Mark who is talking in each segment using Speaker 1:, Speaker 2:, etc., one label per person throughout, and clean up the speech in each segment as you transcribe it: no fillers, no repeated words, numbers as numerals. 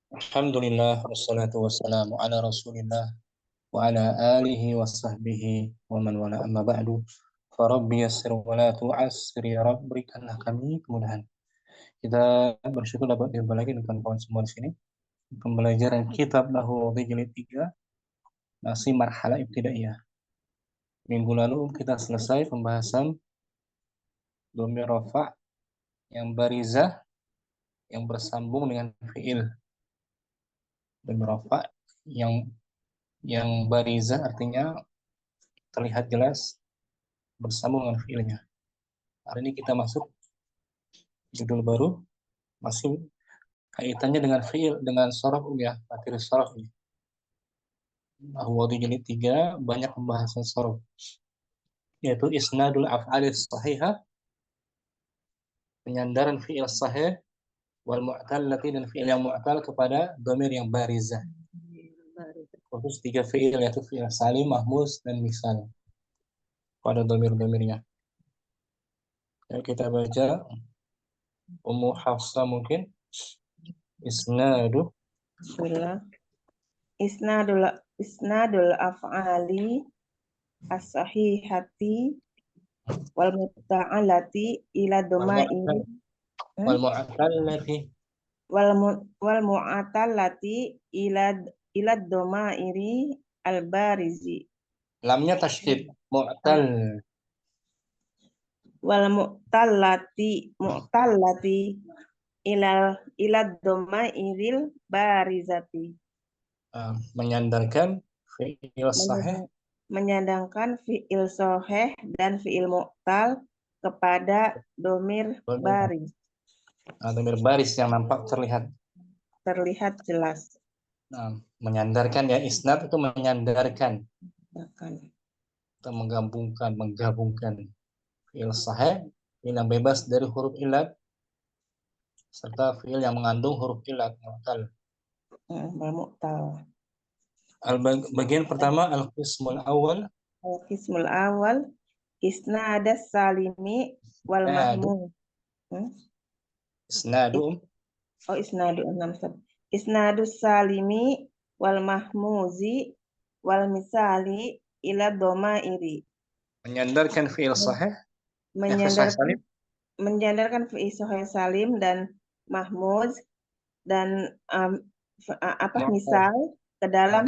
Speaker 1: Alhamdulillah wassalatu wassalamu ala Rasulillah wa ala alihi wa sahbihi wa man wala amma ba'du. Farabbi yassir wa la tu'assir ya Rabb, berikanlah kami kemudahan. Kita bersyukur dapat jumpa lagi dengan kawan semua di sini. Pembelajaran kitab Nahwu jilid 3 masih marhalah ibtidaiyah. Minggu lalu kita selesai pembahasan dhamir rafa' yang barizah yang bersambung dengan fi'il. Dhamir rafa' yang barizah artinya terlihat jelas bersambung dengan fiilnya. Hari ini kita masuk judul baru, masih kaitannya dengan fiil, dengan sorof ya, materi sorof ini. Nahwu jilid 3 banyak pembahasan sorof, yaitu isnadul af'alis sahihah, penyandaran fiil sahih, wal mu'tallati, dan fiil yang mu'tal kepada dhamir yang barizah. Khusus 3 fiil, yaitu fiil salim, mahmuz, dan misal pada dhamir-dhamirnya. Ya, kita baca Ummu Hafsah mungkin. Isnadu.
Speaker 2: Bismillah. Isnadul af'ali as-sahihati wal muta'allati ila dhamairi
Speaker 1: wal mu'tallati
Speaker 2: wal mu'atallati ila dhamairi al-barizi.
Speaker 1: Lamnya tasydid, mu'tal.
Speaker 2: Wal mu'tallati ila dhamairil barizati.
Speaker 1: Menyandarkan fi'il sahih,
Speaker 2: menyandarkan fi'il sahih dan fi'il mu'tal kepada dhamir baris.
Speaker 1: Dhamir baris yang nampak
Speaker 2: terlihat jelas.
Speaker 1: Menyandarkan ya, isnad itu menyandarkan atau menggabungkan fi'il sahih, fi'il yang bebas dari huruf ilat, serta fi'il yang mengandung huruf ilat, mu'tal. Bagian pertama, al-qismul awal.
Speaker 2: Al-qismul awal isnadas salimi wal mahmud.
Speaker 1: Isnadu.
Speaker 2: Isnadus salimi wal mahmuzi wal misali ila dhamairi.
Speaker 1: Menyandarkan fi'il sahih,
Speaker 2: menyandarkan fi'il sahih salim dan mahmuz dan misal ke dalam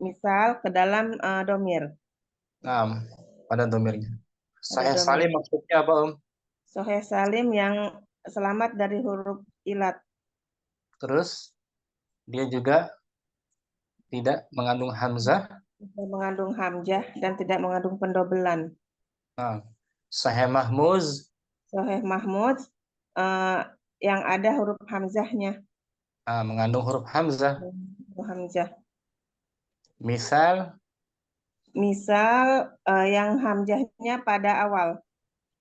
Speaker 2: misal ke dalam dhamir.
Speaker 1: Pada dhamirnya. Sahih salim maksudnya apa,
Speaker 2: Sahih salim yang selamat dari huruf ilat.
Speaker 1: Terus dia juga tidak mengandung hamzah.
Speaker 2: Tidak mengandung hamzah dan tidak mengandung pendobelan.
Speaker 1: Sahih mahmuz.
Speaker 2: Sahih mahmuz yang ada huruf hamzahnya.
Speaker 1: Mengandung huruf hamzah. Misal
Speaker 2: yang hamzahnya pada awal.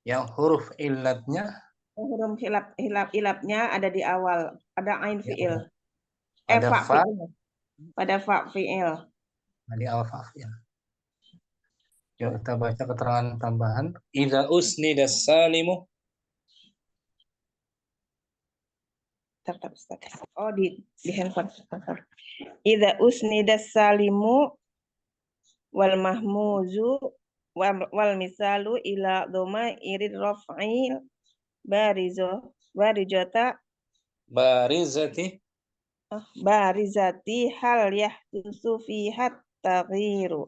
Speaker 1: Yang huruf ilatnya.
Speaker 2: Huruf ilatnya ada di awal. Ada ain fi'il.
Speaker 1: Ada fa.
Speaker 2: Pada fa fi'il.
Speaker 1: Di awal fa fi'il. Yuk kita baca keterangan tambahan. Idza usnida salimu.
Speaker 2: Oh, di handphone. Idza usnida salimu wal mahmuzu wal misalu ila dhamairi raf'il barizati hal yahdusu fiha taghyiru.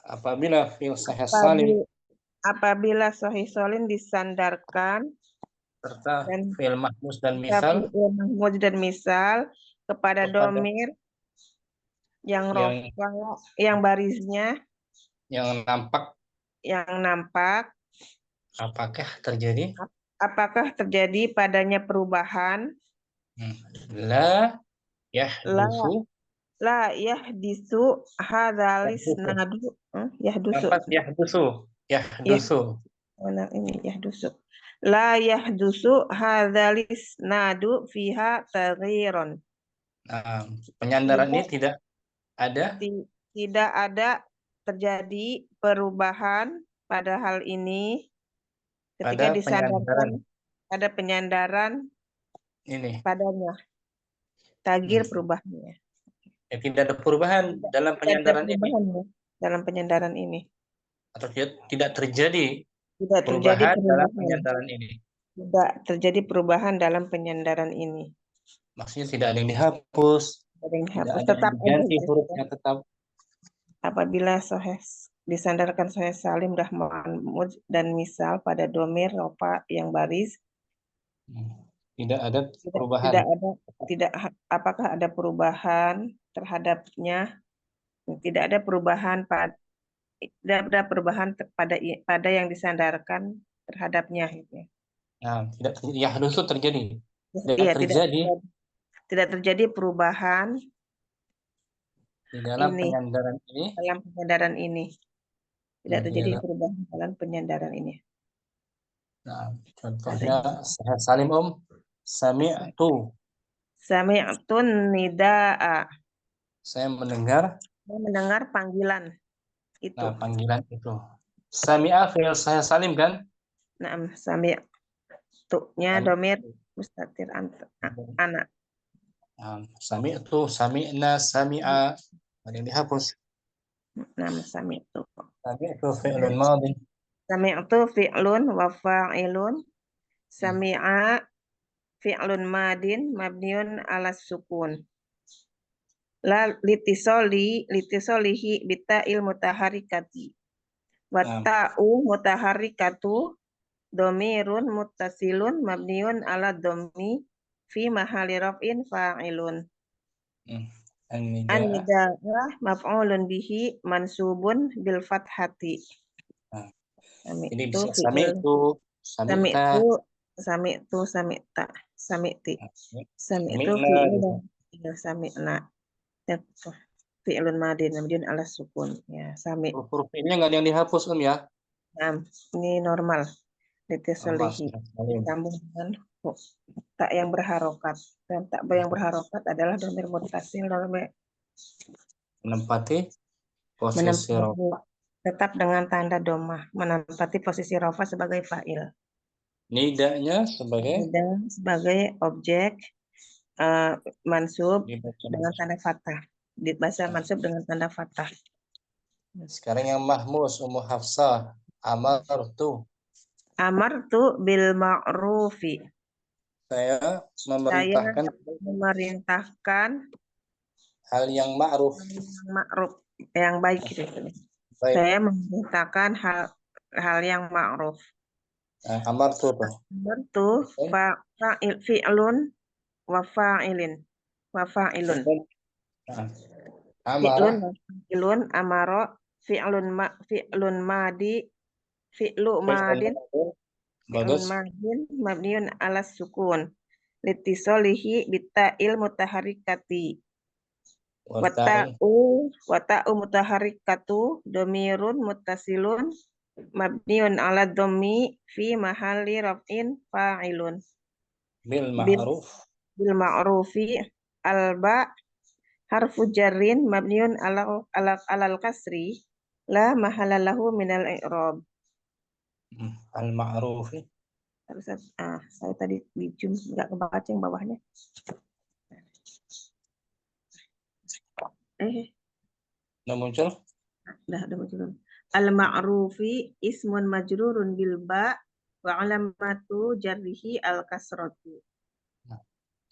Speaker 1: Apabila fi'il sahih salim,
Speaker 2: apabila sahih salim disandarkan
Speaker 1: serta fi'il mahmuz dan
Speaker 2: misal kepada dhamir yang rafa, yang barisnya yang nampak, apakah terjadi padanya perubahan?
Speaker 1: La yahdusu
Speaker 2: hadzal isnadu Mana ini yahdusu. La yahdusu hadzal isnadu fiha taghyirun.
Speaker 1: Penyandaran ini tidak
Speaker 2: ada terjadi perubahan pada hal ini ketika disandarkan ada penyandaran
Speaker 1: ini.
Speaker 2: padanya. Tagir perubahannya.
Speaker 1: Ya, tidak ada perubahan dalam
Speaker 2: Tidak ada
Speaker 1: penyandaran ini.
Speaker 2: perubahan ya, dalam penyandaran ini.
Speaker 1: Atau tidak terjadi
Speaker 2: Tidak terjadi
Speaker 1: perubahan dalam
Speaker 2: perubahan.
Speaker 1: penyandaran ini.
Speaker 2: Tidak terjadi perubahan dalam penyandaran ini.
Speaker 1: Maksudnya tidak ada yang dihapus,
Speaker 2: Ada yang
Speaker 1: tidak
Speaker 2: dihapus,
Speaker 1: ada yang
Speaker 2: tetap
Speaker 1: diganti
Speaker 2: aja.
Speaker 1: hurufnya tetap.
Speaker 2: Apabila disandarkan Sahih Salim Mahmud dan misal pada domir rofa yang baris,
Speaker 1: Tidak ada perubahan.
Speaker 2: Apakah ada perubahan terhadapnya? Tidak ada perubahan pada yang disandarkan terhadapnya.
Speaker 1: Nah, tidak terjadi. Ya harus itu terjadi.
Speaker 2: Iya,
Speaker 1: Tidak
Speaker 2: terjadi perubahan
Speaker 1: di dalam penyandaran ini.
Speaker 2: Dalam penyandaran ini. Tidak terjadi perubahan dalam penyandaran ini.
Speaker 1: Nah, contohnya Sahih Salim Sami'tu.
Speaker 2: Sami'tun nida'a.
Speaker 1: Saya mendengar
Speaker 2: panggilan itu.
Speaker 1: Nah, panggilan itu. Sami'a fi'il Sahih Salim kan?
Speaker 2: Nah, sami'tu-nya domir mustatir anak.
Speaker 1: Sami'tu, sami'na, sami'a. Ada yang dihapus.
Speaker 2: Nama sami'tu.
Speaker 1: Sami'tu fi'lun madhi.
Speaker 2: Sami'tu fi'lun wa fa'ilun. Sami'a fi'lun madin mabniun ala sukun. La litisolihi bita'il mutaharikati. Watta'u mutaharikatu domirun muttasilun mabniun ala domi fi mahali raf'in fa'ilun. An-nida'ah maf'ulun bihi mansubun bil fathati.
Speaker 1: Jadi bisa sami'tu, sami'ta.
Speaker 2: Sami'tu, sami'ta, sami'ti. Sami'tu sami'na. Fi'lun madin mabniun ala sukun. Ya, sami'.
Speaker 1: Huruf ini enggak ada yang dihapus, ya.
Speaker 2: Nah, ini normal. Litisolihi. Ditambung dengan tak yang berharokat. Dan tak yang berharokat adalah domir muttasil,
Speaker 1: menempati posisi rofa.
Speaker 2: Tetap dengan tanda domah, menempati posisi rofa sebagai fa'il.
Speaker 1: Nidanya sebagai
Speaker 2: objek mansub dengan tanda fathah. Dibaca mansub dengan tanda fathah.
Speaker 1: Sekarang yang mahmus Ummu Hafsah, amartu
Speaker 2: bil ma'rufi.
Speaker 1: Saya
Speaker 2: memerintahkan
Speaker 1: hal yang ma'ruf.
Speaker 2: Yang baik gitu. Baik. Saya memerintahkan hal yang ma'ruf.
Speaker 1: Amartu
Speaker 2: fi'lun wa fa'ilin. Fi'lun amaro fi'lun madi fi'lu madin mabniun ala sukun litisolihi bita'il mutaharikati. Wata'u mutaharikatu domirun muttasilun mabniun ala dhammi fi mahalli raf'in fa'ilun. Bil ma'rufi alba harfu jarrin mabniun alal kasri la mahalalahu minal i'rab.
Speaker 1: Al ma'rufi.
Speaker 2: Saya tadi di Zoom nggak kebaca yang bawahnya.
Speaker 1: Udah muncul?
Speaker 2: Udah muncul. Al-ma'rufi ismun majrurun bil ba wa alamatu jarrihi al-kasratu.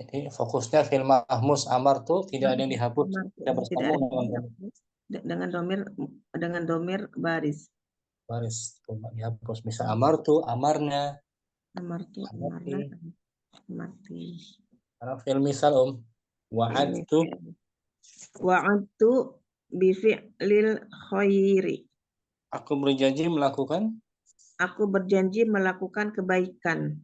Speaker 1: Jadi fokusnya fil mahmus amartu tidak ada yang dihapus. Tidak bersambung
Speaker 2: dengan domir baris.
Speaker 1: Baris cuma dihapus. Bisa amartu, amarna.
Speaker 2: Amartu, amarna, amarti.
Speaker 1: Karena fil misal wa'adtu bifi'lil khairi. Aku berjanji melakukan kebaikan.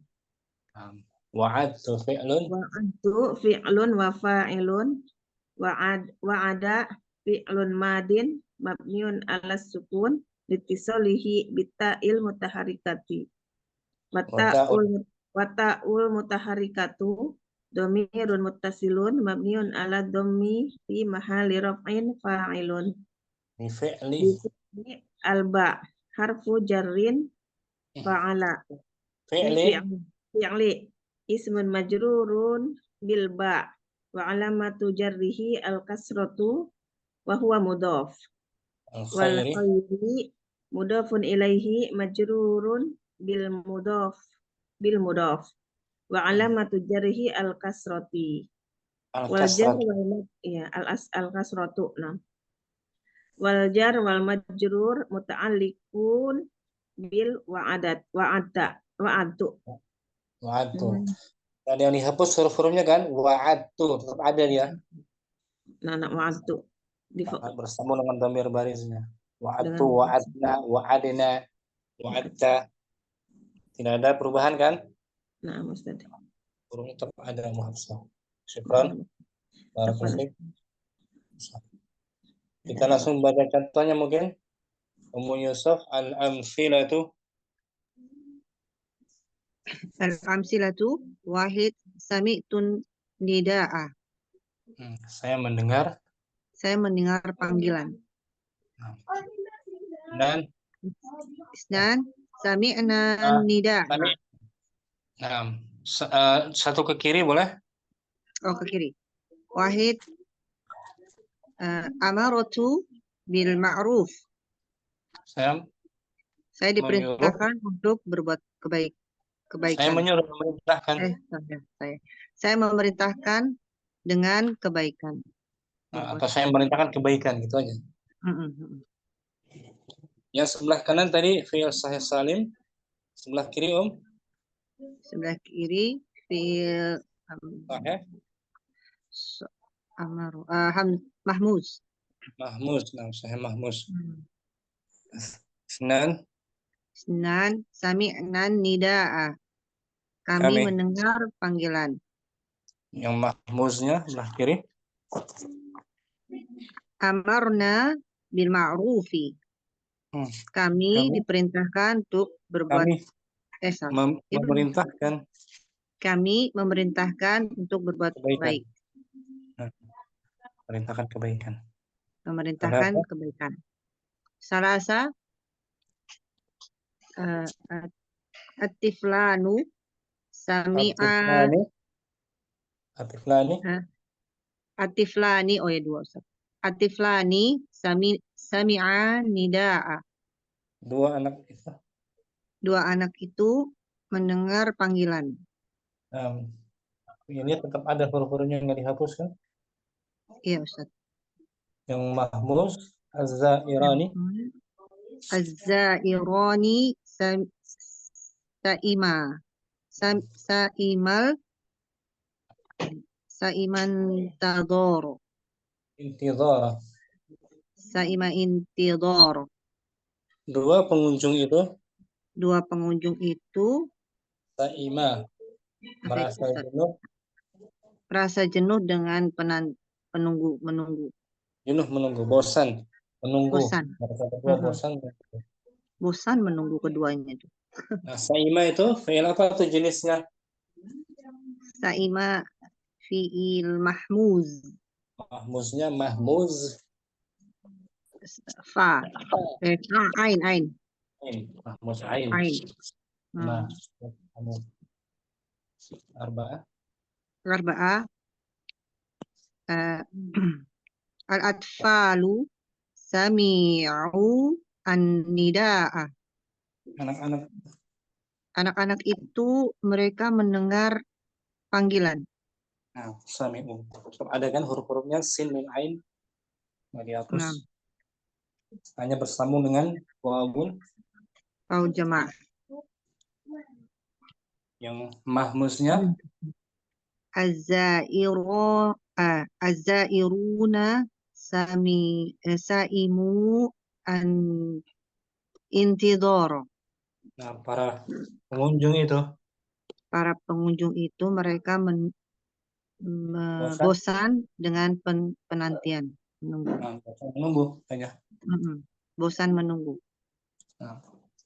Speaker 1: Wa'adtu fi'lun
Speaker 2: wa fa'ilun wa'ada fi'lun madin mabniun ala sukun litisolihi bita'il mutaharikati. Wata'ul mutaharikatu domirun muttasilun mabniun ala dhammi fi mahali raf'in fa'ilun. Alba harfu jarrin fa'ala. fi'li ismun majrurun bil ba wa alamatu jarrihi al kasratu wa huwa mudhaf. Wal
Speaker 1: Al-khairi.
Speaker 2: khairi mudhafun ilaihi majrurun bil mudhaf wa alamatu jarrihi al kasrati. Wal jar
Speaker 1: Al-kasrat.
Speaker 2: wal ya al kasratu. Nah. Wal jar wal majrur muta'alliqun bil wa'adtu.
Speaker 1: Wa'adtu. Ada yang dihapus huruf-hurufnya kan? Wa'adtu. Tetap ada dia.
Speaker 2: Nah, wa'adtu.
Speaker 1: Bersambung dengan dhamir barisnya. Wa'adtu,
Speaker 2: Dengan
Speaker 1: wa'adna, wa'adna, wa'adta. Tidak ada perubahan kan?
Speaker 2: nah, Ustaz.
Speaker 1: Hurufnya tetap ada muhafsah. Syukran. Barakallahu. Kita langsung baca contohnya mungkin. Ummu Yusuf al-amthilatu.
Speaker 3: Al-amsilatu wahid sami'tun nida'a.
Speaker 1: Saya mendengar.
Speaker 3: Saya mendengar panggilan.
Speaker 1: Dan
Speaker 3: Isnan sami'na nida'a.
Speaker 1: Nah, satu ke kiri boleh?
Speaker 3: Oh, ke kiri. Wahid amaratu bil ma'ruf. Saya diperintahkan untuk berbuat kebaikan.
Speaker 1: Saya memerintahkan.
Speaker 3: Saya memerintahkan dengan kebaikan.
Speaker 1: Atau saya memerintahkan kebaikan gitu aja. Yang sebelah kanan tadi fi'il sahih salim, sebelah kiri
Speaker 3: Sebelah kiri fi'il mahmuz.
Speaker 1: Mahmuz, nah sahih mahmuz. Isnan
Speaker 3: sami'na nida'a. Kami mendengar panggilan.
Speaker 1: Yang mahmuznya sebelah kiri.
Speaker 3: Amarna bil ma'rufi. Kami diperintahkan untuk berbuat
Speaker 1: memerintahkan.
Speaker 3: Kami memerintahkan untuk berbuat baik.
Speaker 1: Memerintahkan kebaikan.
Speaker 3: Memerintahkan kebaikan. Salasa Atiflanu sami'a Atiflani oh ya dua Ustaz. Atiflani sami'a nida'a. Dua anak itu mendengar panggilan.
Speaker 1: Ini tetap ada huruf-hurufnya yang nggak dihapus kan?
Speaker 3: Iya Ustaz.
Speaker 1: Yang mahmuz az-zairani.
Speaker 3: Az-zairani Sa'iman tadoro.
Speaker 1: Intidhara.
Speaker 3: Sa'ima intidhara.
Speaker 1: Dua pengunjung itu Sa'ima merasa jenuh dengan menunggu. Jenuh menunggu, bosan menunggu.
Speaker 3: Bosan menunggu keduanya itu.
Speaker 1: Nah, Sa'ima itu fi'il apa tuh jenisnya?
Speaker 3: Sa'ima fi'il mahmuz.
Speaker 1: Mahmuznya mahmuz.
Speaker 3: Ain.
Speaker 1: Mahmuz ain. Nah, Arba'ah.
Speaker 3: Al-atfalu sami'u an-nida'a. Anak-anak itu mereka mendengar panggilan.
Speaker 1: Nah, sami'u. Ada kan huruf-hurufnya sin min ain. Nggak dihapus. Hanya bersambung dengan wawun.
Speaker 3: Waw jamaah.
Speaker 1: Yang mahmuznya
Speaker 3: Az-zairuna sa'imu an intidhar.
Speaker 1: Nah, para pengunjung itu
Speaker 3: mereka bosan dengan penantian menunggu.
Speaker 1: Menunggu aja.
Speaker 3: Bosan menunggu.
Speaker 1: Nah,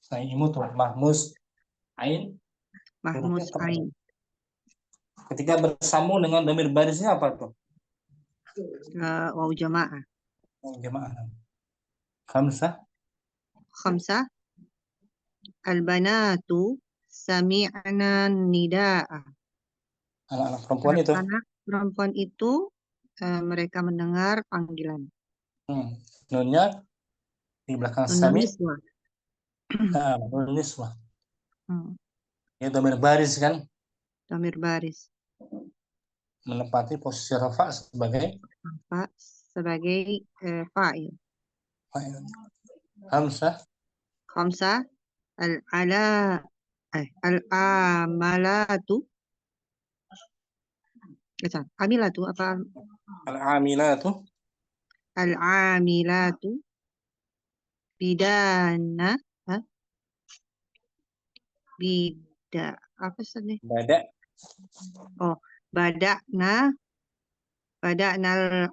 Speaker 1: sa'imu tuh mahmuz ain.
Speaker 3: Mahmuz ain.
Speaker 1: Ketika bersambung dengan dhamir barisnya apa tuh?
Speaker 3: Waw jamaah.
Speaker 1: Khamsah.
Speaker 3: Al-banatu sami'na nida'a.
Speaker 1: Anak-anak perempuan itu.
Speaker 3: Anak-anak perempuan itu mereka mendengar panggilan.
Speaker 1: Nunnya di belakang
Speaker 3: Nun
Speaker 1: sami.
Speaker 3: niswah.
Speaker 1: Nah, nun niswah.
Speaker 3: Hmm,
Speaker 1: Ini dhamir baris kan,
Speaker 3: Dhamir baris.
Speaker 1: menempati posisi rafa sebagai
Speaker 3: Apa? Sebagai fa'il.
Speaker 1: fa'il. Hamzah
Speaker 3: Khamsah al-amalatu. Amilatu apa?
Speaker 1: al-amilatu
Speaker 3: Al-amilatu bidana. Bida apa sih?
Speaker 1: bada
Speaker 3: Oh, bada'nal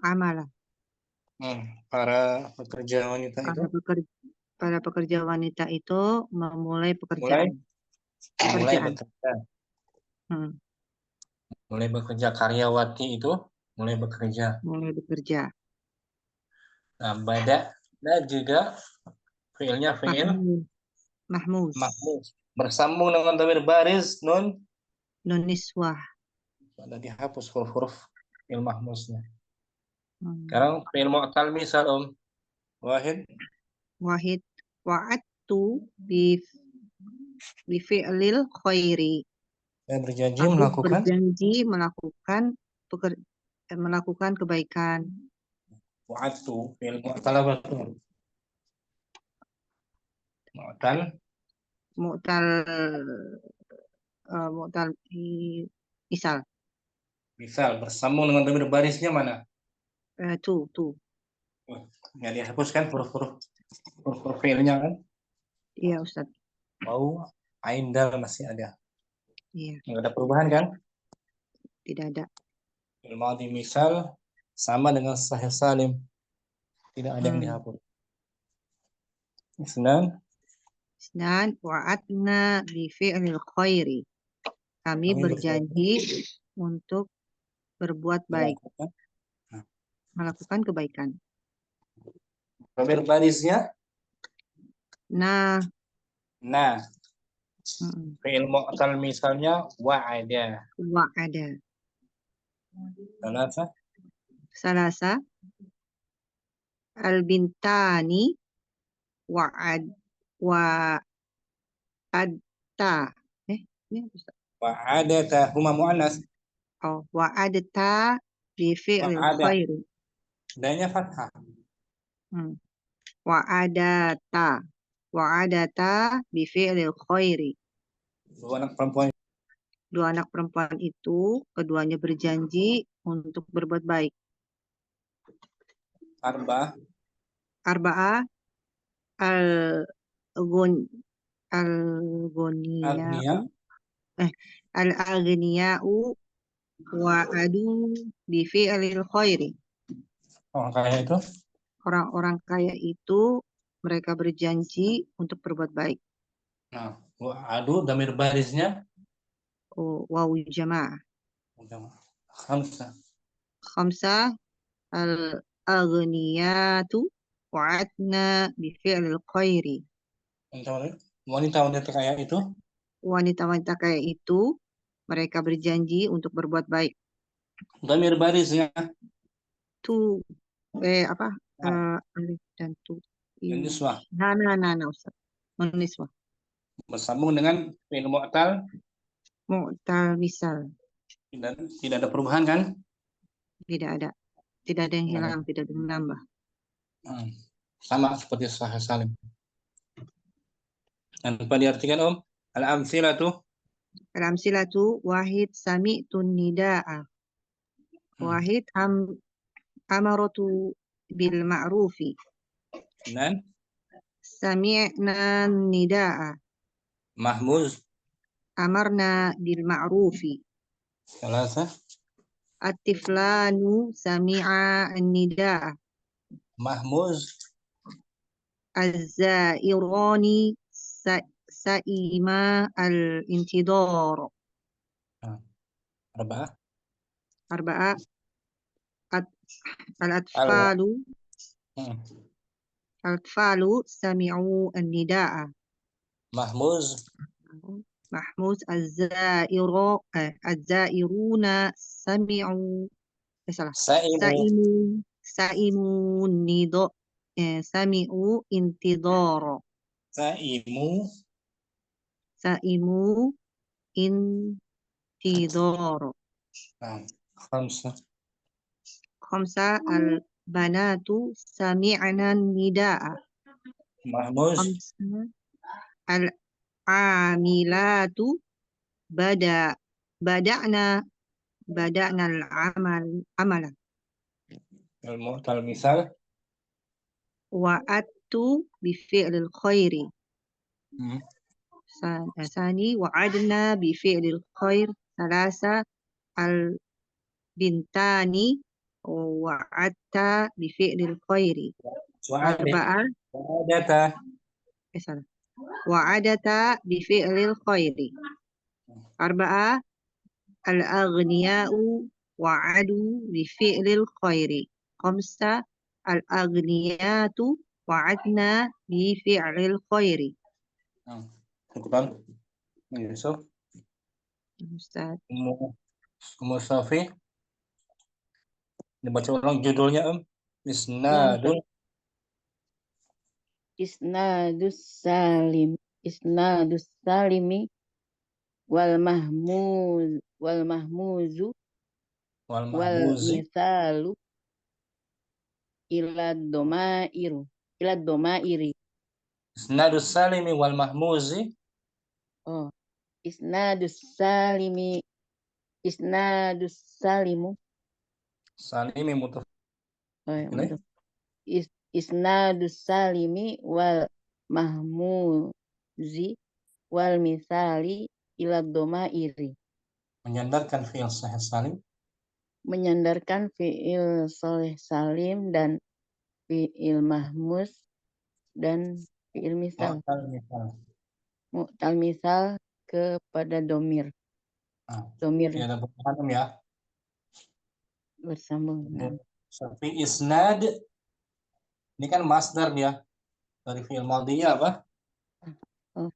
Speaker 3: amala.
Speaker 1: para pekerja wanita itu
Speaker 3: Para pekerja wanita itu memulai
Speaker 1: mulai
Speaker 3: pekerjaan.
Speaker 1: bekerja.
Speaker 3: Hmm,
Speaker 1: Mulai bekerja, karyawati itu mulai bekerja.
Speaker 3: mulai bekerja.
Speaker 1: Nah, bada juga fiilnya fiil
Speaker 3: Mahmuz.
Speaker 1: mahmuz. Bersambung dengan dhamir baris nun.
Speaker 3: Nun niswah.
Speaker 1: Ada dihapus huruf-huruf fiil mahmuznya.
Speaker 3: Hmm.
Speaker 1: Sekarang fiil mu'tal misal Wahid.
Speaker 3: Wahid wa'attu bi fi'lil khairi.
Speaker 1: Saya berjanji
Speaker 3: Aku
Speaker 1: melakukan
Speaker 3: berjanji melakukan kebaikan.
Speaker 1: wa'adtu fiil mu'tal apa? Mu'tal
Speaker 3: Mu'tal misal.
Speaker 1: misal bersambung dengan dhamir barisnya mana?
Speaker 3: Tu.
Speaker 1: Nggak dihapus kan huruf-huruf fiilnya kan?
Speaker 3: Iya, Ustaz.
Speaker 1: Ain dal masih ada.
Speaker 3: Iya,
Speaker 1: Nggak ada perubahan kan?
Speaker 3: tidak ada.
Speaker 1: Fiil madhi misal sama dengan sahih salim. Tidak ada yang dihapus.
Speaker 3: Isnan wa'atna bi fi'lil khairi. Kami berjanji untuk berbuat baik, melakukan kebaikan.
Speaker 1: Dhamir barisnya
Speaker 3: Nah,
Speaker 1: fi'il mu'tal misalnya wa'ada.
Speaker 3: Salasa al-bintani wa'adta. Ini Ustaz.
Speaker 1: Wa'adata huma mu'annas.
Speaker 3: Oh, wa'adta bi fi'lil
Speaker 1: Wa'ada.
Speaker 3: khairi.
Speaker 1: Danya fathah.
Speaker 3: Wa'adata bi fi'lil khairi.
Speaker 1: Dua anak perempuan
Speaker 3: itu keduanya berjanji untuk berbuat baik. Arba'ah al-aghniya'u wa'adu bi fi'lil khairi.
Speaker 1: Orang kaya itu?
Speaker 3: Orang-orang kaya itu mereka berjanji untuk berbuat baik.
Speaker 1: Nah, wa'adu dhamir barisnya
Speaker 3: Wawu jamaah. Khamsah al-aghniyatu wa'adna bi fi'lil khairi.
Speaker 1: Wanita-wanita kaya itu?
Speaker 3: Wanita-wanita kaya itu mereka berjanji untuk berbuat baik.
Speaker 1: Dhamir barisnya
Speaker 3: alif dan tu.
Speaker 1: Niswah.
Speaker 3: Ustaz. Niswah.
Speaker 1: Bersambung dengan fi'il mu'tal
Speaker 3: misal.
Speaker 1: Tidak ada perubahan kan?
Speaker 3: Tidak ada yang hilang, tidak ada yang menambah.
Speaker 1: Sama seperti sahih salim. Dan apa diartikan Al-amsilatu
Speaker 3: wahid sami'tun nida'a. Wahid amaratu bil ma'rufi.
Speaker 1: Dan
Speaker 3: Sami'na nida'a.
Speaker 1: mahmuz
Speaker 3: Amarna bil ma'rufi.
Speaker 1: Salasa
Speaker 3: At-tiflanu sami'a nida'a.
Speaker 1: mahmuz
Speaker 3: Az-zairani sa'ima al-intidar. Arba'ah al-atfalu sami'u an-nida'a.
Speaker 1: mahmuz
Speaker 3: Mahmuz az-zairuna sami'u salah.
Speaker 1: Saimu.
Speaker 3: Saimu nido sami'u intidoro.
Speaker 1: Saimu.
Speaker 3: Saimu intidoro.
Speaker 1: Nah, khamsa.
Speaker 3: Khamsa al-banatu sami'na nida'a.
Speaker 1: Mahmuz.
Speaker 3: Khamsa al-amilatu bada'na al-amala.
Speaker 1: Al misal.
Speaker 3: Wa'adtu bifi'lil khairi.
Speaker 1: Hmm.
Speaker 3: ثاني وعدنا بفعل الخير. ثلاثة البنتان وعدت بفعل الخير. أربعة
Speaker 1: Wa'adata.
Speaker 3: وعدت بفعل الخير. أربعة الأغنياء وعدوا بفعل الخير. خمسة الأغنيات وعدنا بفعل الخير.
Speaker 1: Syukran. Yusuf.
Speaker 3: Ustaz.
Speaker 1: Ummu Safi. Dibaca ulang judulnya, Isnadun.
Speaker 4: Isnadus salimi wal mahmuzu
Speaker 1: Wal
Speaker 4: wal
Speaker 1: mahmuzi.
Speaker 4: mithalu ila domairi.
Speaker 1: Isnadus salimi wal mahmuzi.
Speaker 4: Oh, isnadus salimu.
Speaker 1: Salimi mutaf.
Speaker 4: Oh, ya,
Speaker 1: Ilaih.
Speaker 4: untuk isnadus salimi wal mahmuzi wal misali ila domairi.
Speaker 1: Menyandarkan fi'il sahih salim.
Speaker 4: Menyandarkan fi'il soleh salim dan fi'il mahmuz dan fi'il misal. Mu'tal misal kepada domir.
Speaker 1: Nah,
Speaker 4: Domir
Speaker 1: tidak ada perubahan ya.
Speaker 4: bersambung. Nah.
Speaker 1: Tapi isnad ini kan masdar dia dari fi'il madhinya apa?
Speaker 4: Oh,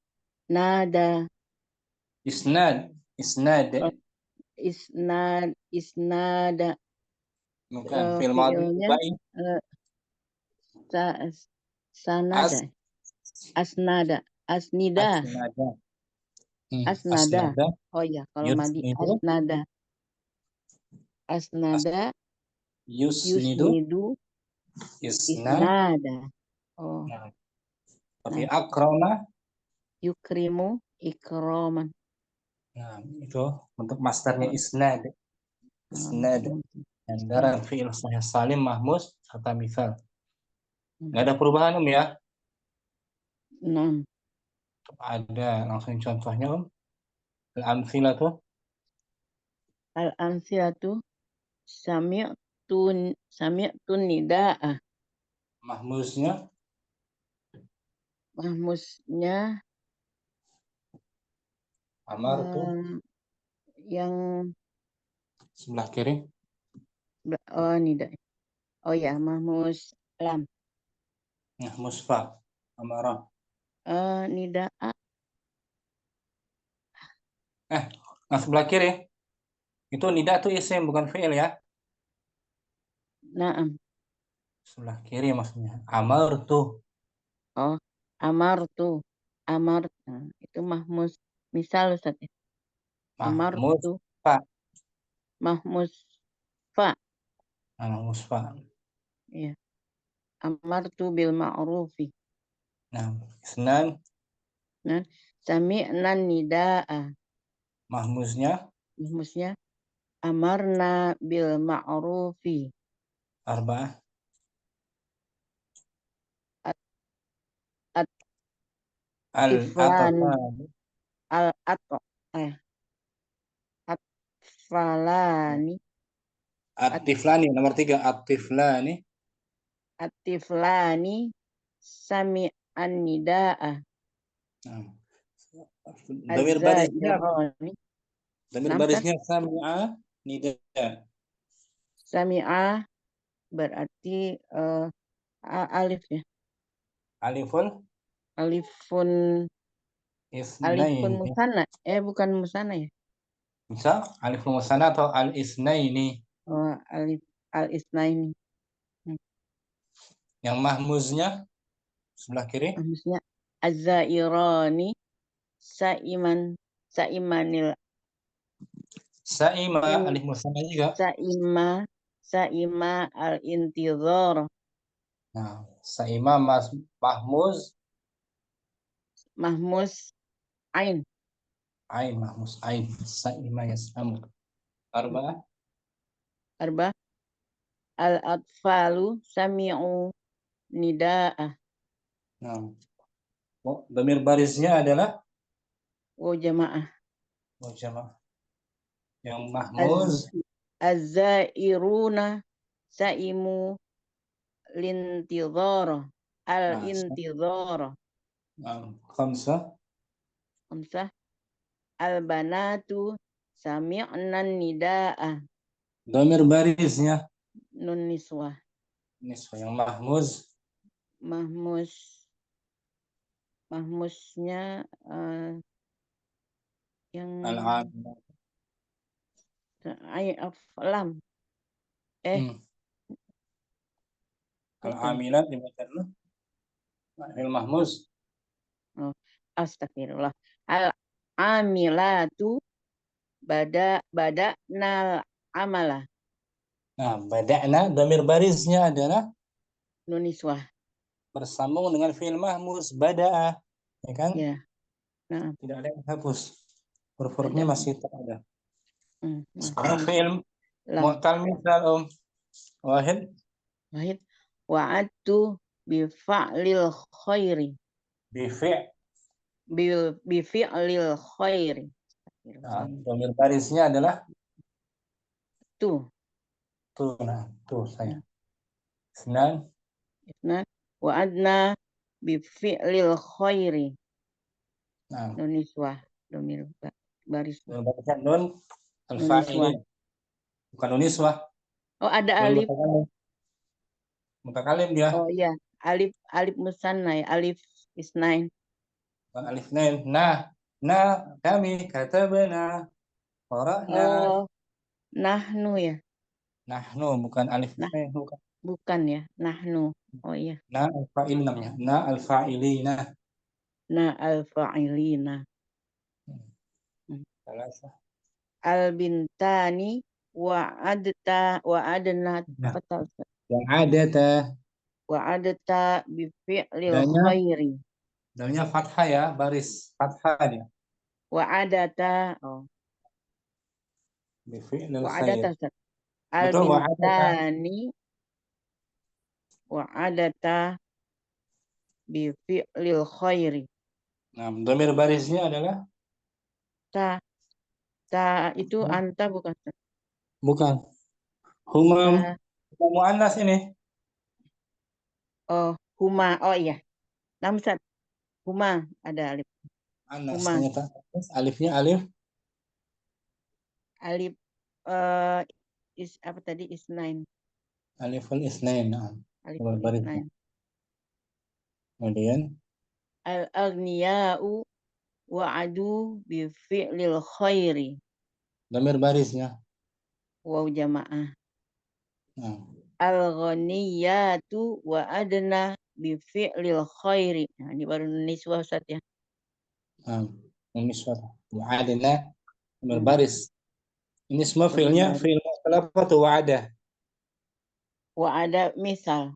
Speaker 4: nada.
Speaker 1: Isnad.
Speaker 4: Oh, isnada.
Speaker 1: Bukan fi'il madhi
Speaker 4: Fi'ilnya
Speaker 1: baik.
Speaker 4: sanada. Asnada. Asnida.
Speaker 1: Asnada.
Speaker 4: Asnada.
Speaker 1: Asnada.
Speaker 4: Oh ya, kalau madi
Speaker 1: Yusnidu.
Speaker 4: asnada. Asnada.
Speaker 1: Yusnidu.
Speaker 4: Yusnidu. Isnada. Oh.
Speaker 1: Nah, tapi
Speaker 4: Nah.
Speaker 1: akrama.
Speaker 4: Yukrimu ikroman.
Speaker 1: Nah, itu untuk masdarnya isnad. Isnad. Sandaran fi'il sahih salim mahmuz serta misal. Nggak ada perubahan ya?
Speaker 4: 6.
Speaker 1: Ada langsung contohnya Al-amthilatu.
Speaker 4: Al-amthilatu sami'tun nida'a.
Speaker 1: Mahmuznya amartu.
Speaker 4: Yang
Speaker 1: Sebelah kiri.
Speaker 4: oh nida. Oh ya, mahmuz lam.
Speaker 1: Mahmuz fa. Amarah.
Speaker 4: Nida'a.
Speaker 1: Nah sebelah kiri. Itu nida tuh isim bukan fi'il ya.
Speaker 4: Naam.
Speaker 1: Sebelah kiri maksudnya. Amartu.
Speaker 4: Oh, amartu. Nah, itu mahmuz. Misal Ustaz.
Speaker 1: Mahmuz
Speaker 4: Amartu.
Speaker 1: fa.
Speaker 4: Mahmuz fa.
Speaker 1: Mahmuz fa.
Speaker 4: Iya. Amartu bil ma'rufi.
Speaker 1: Nah, isnan.
Speaker 4: Nah, sami'na nida'a.
Speaker 1: Mahmuznya
Speaker 4: amarna bil ma'rufi.
Speaker 1: arba'ah.
Speaker 4: Al-atfalani. At-falani.
Speaker 1: At-tiflani nomor 3. At-tiflani.
Speaker 4: At-tiflani sami'an nida'a.
Speaker 1: Damir barisnya
Speaker 4: Az-zairani.
Speaker 1: sami'a nida'a.
Speaker 4: Sami'a berarti alif ya.
Speaker 1: Alifun
Speaker 4: Alifun
Speaker 1: Isnaini.
Speaker 4: musanna. Bukan musanna ya.
Speaker 1: Bisa alif musanna atau al isnaini.
Speaker 4: Oh, alif al-isnaini.
Speaker 1: Yang mahmuznya sebelah kiri.
Speaker 4: Maksudnya az-zairani saimanil
Speaker 1: Saima alif musanna juga.
Speaker 4: saima al-intizar.
Speaker 1: Nah, saima mahmuz
Speaker 4: Mahmus ain.
Speaker 1: ain mahmuz ain. Saima yas'amu. Arba'ah.
Speaker 4: Arba al-atfalu sami'u nida'ah.
Speaker 1: Nah, dhamir barisnya adalah
Speaker 4: Jamaah.
Speaker 1: jamaah. Yang mahmuz
Speaker 4: Az-zairuna saimu lintizar. Al-intizar.
Speaker 1: khamsah.
Speaker 4: Khamsah. Al-banatu sami'na nida'ah.
Speaker 1: Dhamir barisnya
Speaker 4: Nun niswah.
Speaker 1: niswa. Yang mahmuz
Speaker 4: Mahmusnya yang
Speaker 1: al-amil.
Speaker 4: lam.
Speaker 1: Al-amilat dibaca dulu. Al mahmuz.
Speaker 4: Astagfirullah. Al-amilatu bada'nal amala.
Speaker 1: Nah, bada'na dhamir barisnya adalah
Speaker 4: Nun niswah.
Speaker 1: bersambung dengan fi'il mahmuz bada'a, ya kan?
Speaker 4: Ya. Nah,
Speaker 1: Tidak ada yang hapus. Huruf-hurufnya masih ada. Sekarang
Speaker 4: masih
Speaker 1: fi'il mu'tal misal Wahid.
Speaker 4: Wa'adtu bifa'lil khairi. Bifi'lil khairi.
Speaker 1: Nah, dhamir barisnya adalah
Speaker 4: Tuh.
Speaker 1: Nah, tuh saya. Isnan.
Speaker 4: Wa'adna bifi'lil khairi.
Speaker 1: Nah,
Speaker 4: Nun niswah. Dhamir baris.
Speaker 1: barisnya nun al-fa'ili. Bukan nun niswah.
Speaker 4: Oh, ada
Speaker 1: Nun
Speaker 4: alif.
Speaker 1: mutakalim dia.
Speaker 4: Oh iya, alif musanna ya, alif isnain.
Speaker 1: Bukan alif nain. Nah, kami katabna qara'na.
Speaker 4: Oh, nahnu ya.
Speaker 1: Nahnu bukan alif nain, bukan.
Speaker 4: Bukan ya, nahnu. Oh iya.
Speaker 1: Nah, al-fa'il namanya. Nah, al-fa'ilina.
Speaker 4: Nah, al-fa'ilina. Al-bintani wa'adna
Speaker 1: Yang ada
Speaker 4: wa'adta bifi'lil khairi.
Speaker 1: Namanya fathah ya, baris fathah dia.
Speaker 4: Wa'adata
Speaker 1: Bifi'lil khair.
Speaker 4: wa'adata
Speaker 1: Betul,
Speaker 4: al-bintani wa'adata bifi'lil khairi.
Speaker 1: Nah, dhamir barisnya adalah
Speaker 4: ta itu anta bukan?
Speaker 1: Bukan. Huma muannas ini.
Speaker 4: Oh, huma. Oh iya. Namsat. Huma ada alif.
Speaker 1: Anas
Speaker 4: Huma.
Speaker 1: ternyata. Alifnya alif.
Speaker 4: Alif apa tadi? Isnain.
Speaker 1: Aliful isnain.
Speaker 4: Aliful isnain.
Speaker 1: Kemudian
Speaker 4: Al-aghniya'u wa'adu bi fi'lil khairi.
Speaker 1: dhamir barisnya.
Speaker 4: Waw jamaah.
Speaker 1: Nah.
Speaker 4: Al-ghaniyatu wa'adna bi fi'lil khairi. Nah, ini baru niswah Ustaz ya.
Speaker 1: Niswah. Wa'adna dhamir baris. Ini semua fi'ilnya fi'il apa tuh wa'ada.
Speaker 4: Wa'ada misal.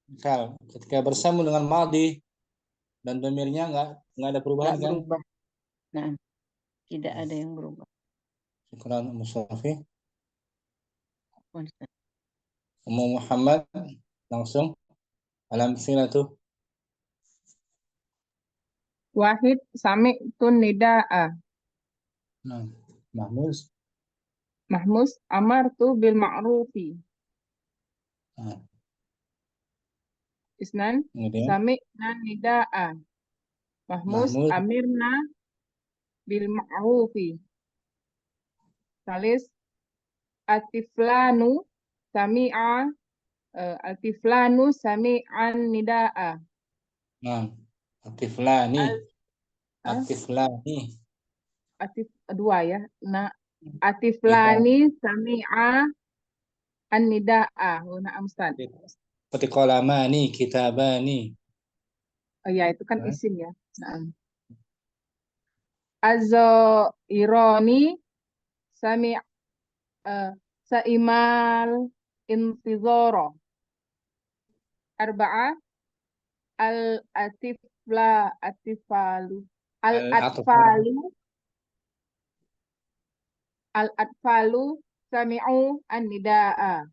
Speaker 1: Misal ketika bersambung dengan madhi dan dhamirnya nggak ada perubahan kan?
Speaker 4: Berubah. Nah, tidak ada yang berubah.
Speaker 1: Syukran Mustafi. Ummu Muhammad langsung alam silatu.
Speaker 5: Wahid sami'tun nida'a. Mahmuz amartu bil ma'rufi. Isnan sami'na nida'a. Mahmuz amirna bil ma'rufi. Salis atiflanu sami'an nida'a.
Speaker 1: Atiflani. Atiflani.
Speaker 5: Atif dua ya. Nah, atiflani sami'a an-nida'a. Na'am Ustaz.
Speaker 1: Seperti qalamani, kitabani.
Speaker 5: Oh ya, itu kan isim ya. Na'am. Az-zairani sa'imal intizara. Arba'ah al-atfalu sami'u an-nida'a.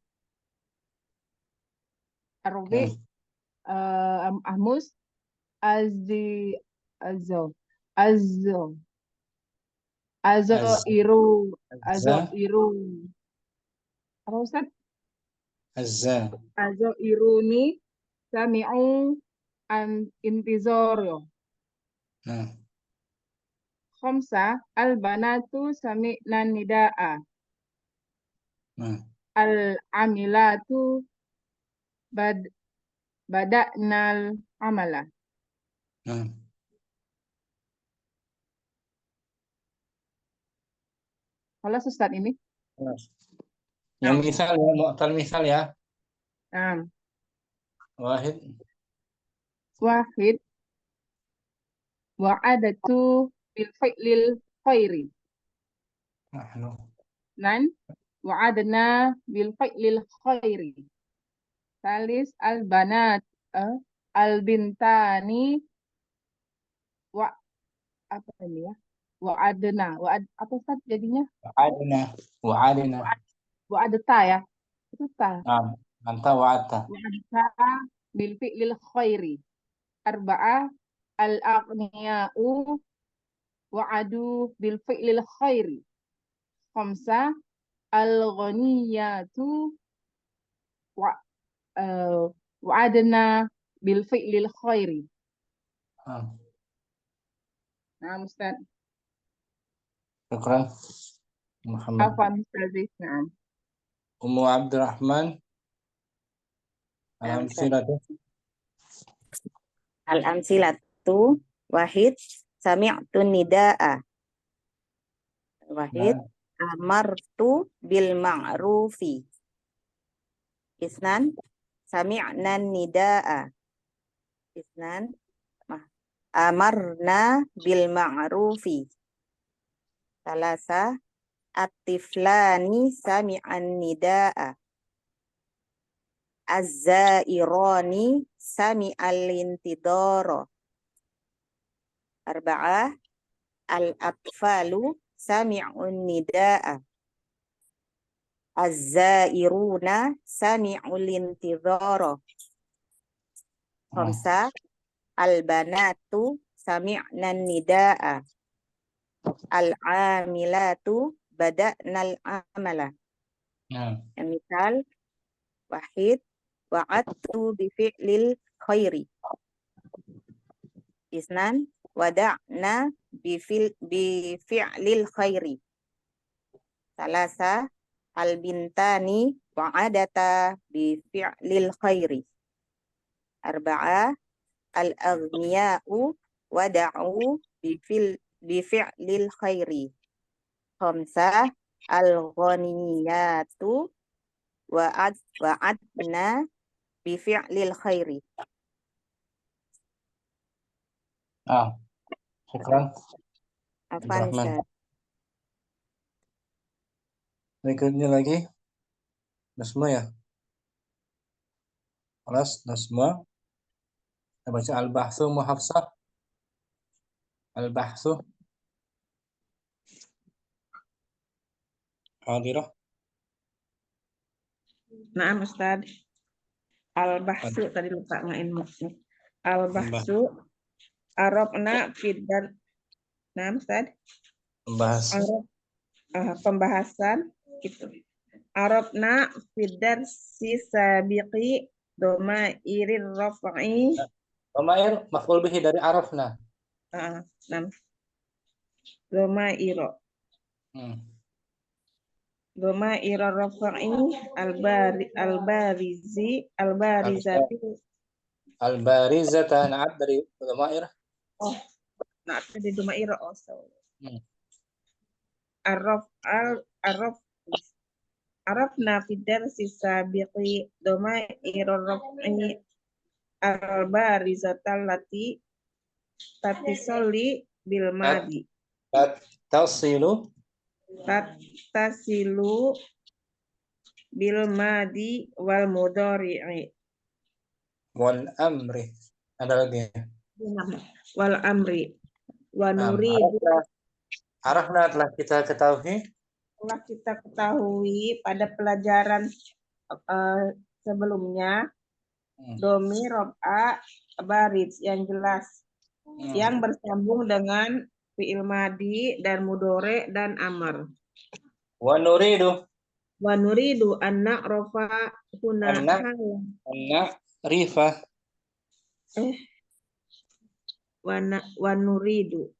Speaker 5: Arabi Ahmus azairu apa Ustaz? Azairuni sami'u an intizaro. Khamsa al-banatu sami'na nida'a. Al-amilatu bada'nal amala. Kalau Ustaz ini?
Speaker 1: Yang misal ya, mu'tal misal ya. Wahid
Speaker 5: wa'adatu bil fi'lil khairi. Nan wa'adna bil fi'lil khairi. Salis al-banat al-bintani apa ini ya? Wa'adna. Apa Ustaz jadinya? Wa'adta ya. Itu ta.
Speaker 1: Anta wa'adta.
Speaker 5: Wa'adta bil fi'lil khairi. Arba'ah al-aghniya'u wa'adu bil fi'lil khairi. Khamsa al-ghaniyatu wa'adna bil fi'lil khairi. Nah, Ustaz.
Speaker 1: Syukran. Muhammad.
Speaker 5: Afwan Ustaz. Nah.
Speaker 1: Ummu Abdurrahman.
Speaker 4: Al-amsilatu wahid sami'tu nida'a. Wahid amartu bil ma'rufi. Isnan sami'na nida'a. Isnan amarna bil ma'rufi. Salasa at-tiflani sami'an nida'a. Az-zairani sami'al intidara. Arba'ah al-atfalu sami'un nida'a. Az-zairuna sami'ul intidara. Khamsa al-banatu sami'na nida'a. Al-amilatu bada'nal amala. Misal wahid wa'adtu bi fi'lil khairi. Isnan wada'na bi fi'lil khairi. Salasa al-bintani wa'adata bi fi'lil khairi. Arba'a al-aghniya'u wada'u bi fi'lil khairi. Khamsa al-ghaniyatu wa'adna bi fi'lil khairi.
Speaker 1: Syukran.
Speaker 4: Afan Ustaz.
Speaker 1: Berikutnya lagi. Nasma ya. Kelas Nasma. Kita baca al-bahthu muhafsah. Al-bahthu. Hadirah.
Speaker 2: Naam Ustaz. Al-bahsu tadi lupa main maksud. Al-bahsu arabna fiddan. Naam Ustaz. Pembahasan gitu. Arabna fiddan si sabiqi domairir raf'i.
Speaker 1: Domair maf'ul bihi dari arafna.
Speaker 2: Naam. Domairo. Domair raf'i albarizati
Speaker 1: Al-barizata na'at dari domair.
Speaker 2: Nah, tadi domairo also.
Speaker 1: Hmm.
Speaker 2: Arafna fidar sisa biqi domairo raf'i al-barizatal lati tatisoli bil madi.
Speaker 1: Tasilu
Speaker 2: Tasilu bil madi wal mudhari'i.
Speaker 1: wal amri. Ada lagi.
Speaker 2: Wal amri. Wa
Speaker 1: Nah,
Speaker 2: nuridu.
Speaker 1: arafna telah kita ketahui.
Speaker 2: Telah kita ketahui pada pelajaran sebelumnya, domi rob'a baris yang jelas, yang bersambung dengan fi'il madi dan mudore dan amr.
Speaker 1: Wa nuridu
Speaker 2: Anak rofa huna
Speaker 1: anak rifa.
Speaker 2: wa nuridu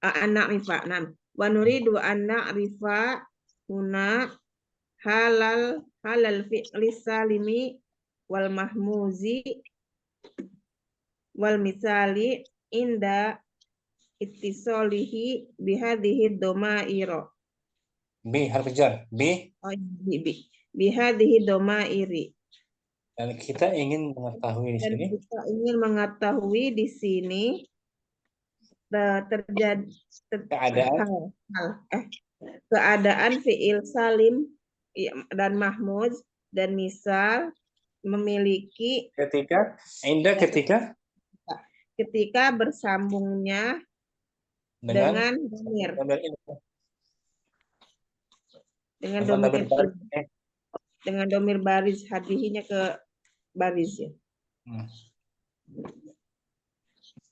Speaker 2: anak rifa. Wa nuridu anak rifa huna halal fi'li salimi wal mahmuzi wal misali inda ittisalihi bihadhihi domairo.
Speaker 1: Bi harf jar.
Speaker 2: Bihadhihi domairi.
Speaker 1: Dan kita ingin mengetahui di sini.
Speaker 2: Kita ingin mengetahui di sini terjadi keadaan fi'il salim dan mahmuz dan misal memiliki ketika bersambungnya dengan domir. Dengan domir baris, hadihinya ke baris ya.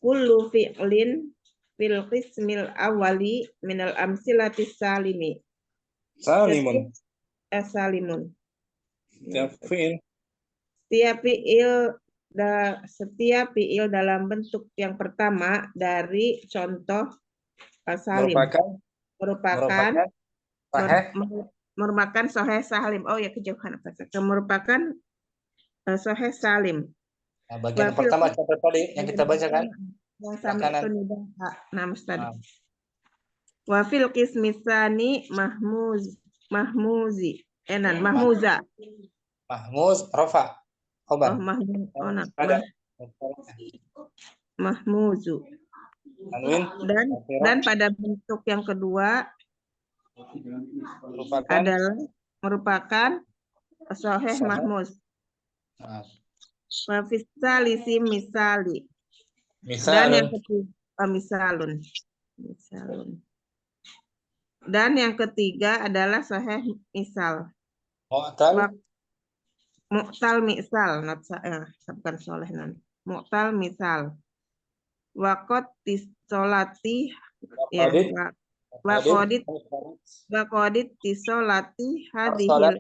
Speaker 2: Kullu fi'lin fil qismil awali minal amsilatis salimi. Salimun. Setiap fi'il dalam bentuk yang pertama dari contoh salim merupakan sahih salim. Oh ya, kejauhan apa? Merupakan sahih salim.
Speaker 1: Nah, bagian pertama contoh tadi yang kita bacakan.
Speaker 2: Yang sampai ke nidah tadi. Wa fil qismi tsani mahmuzi. Mahmuza.
Speaker 1: Mahmuz rafa. Khobar.
Speaker 2: Mahmuzu. Dan pada bentuk yang kedua adalah merupakan sahih mahmuz. Wa fis salisi misali. Dan yang ketiga misalun. Dan yang ketiga adalah sahih misal. Mu'tal misal, bukan soleh nanti. Mu'tal misal. Waqad tisolati ya. Waqadit tisolati hadhil.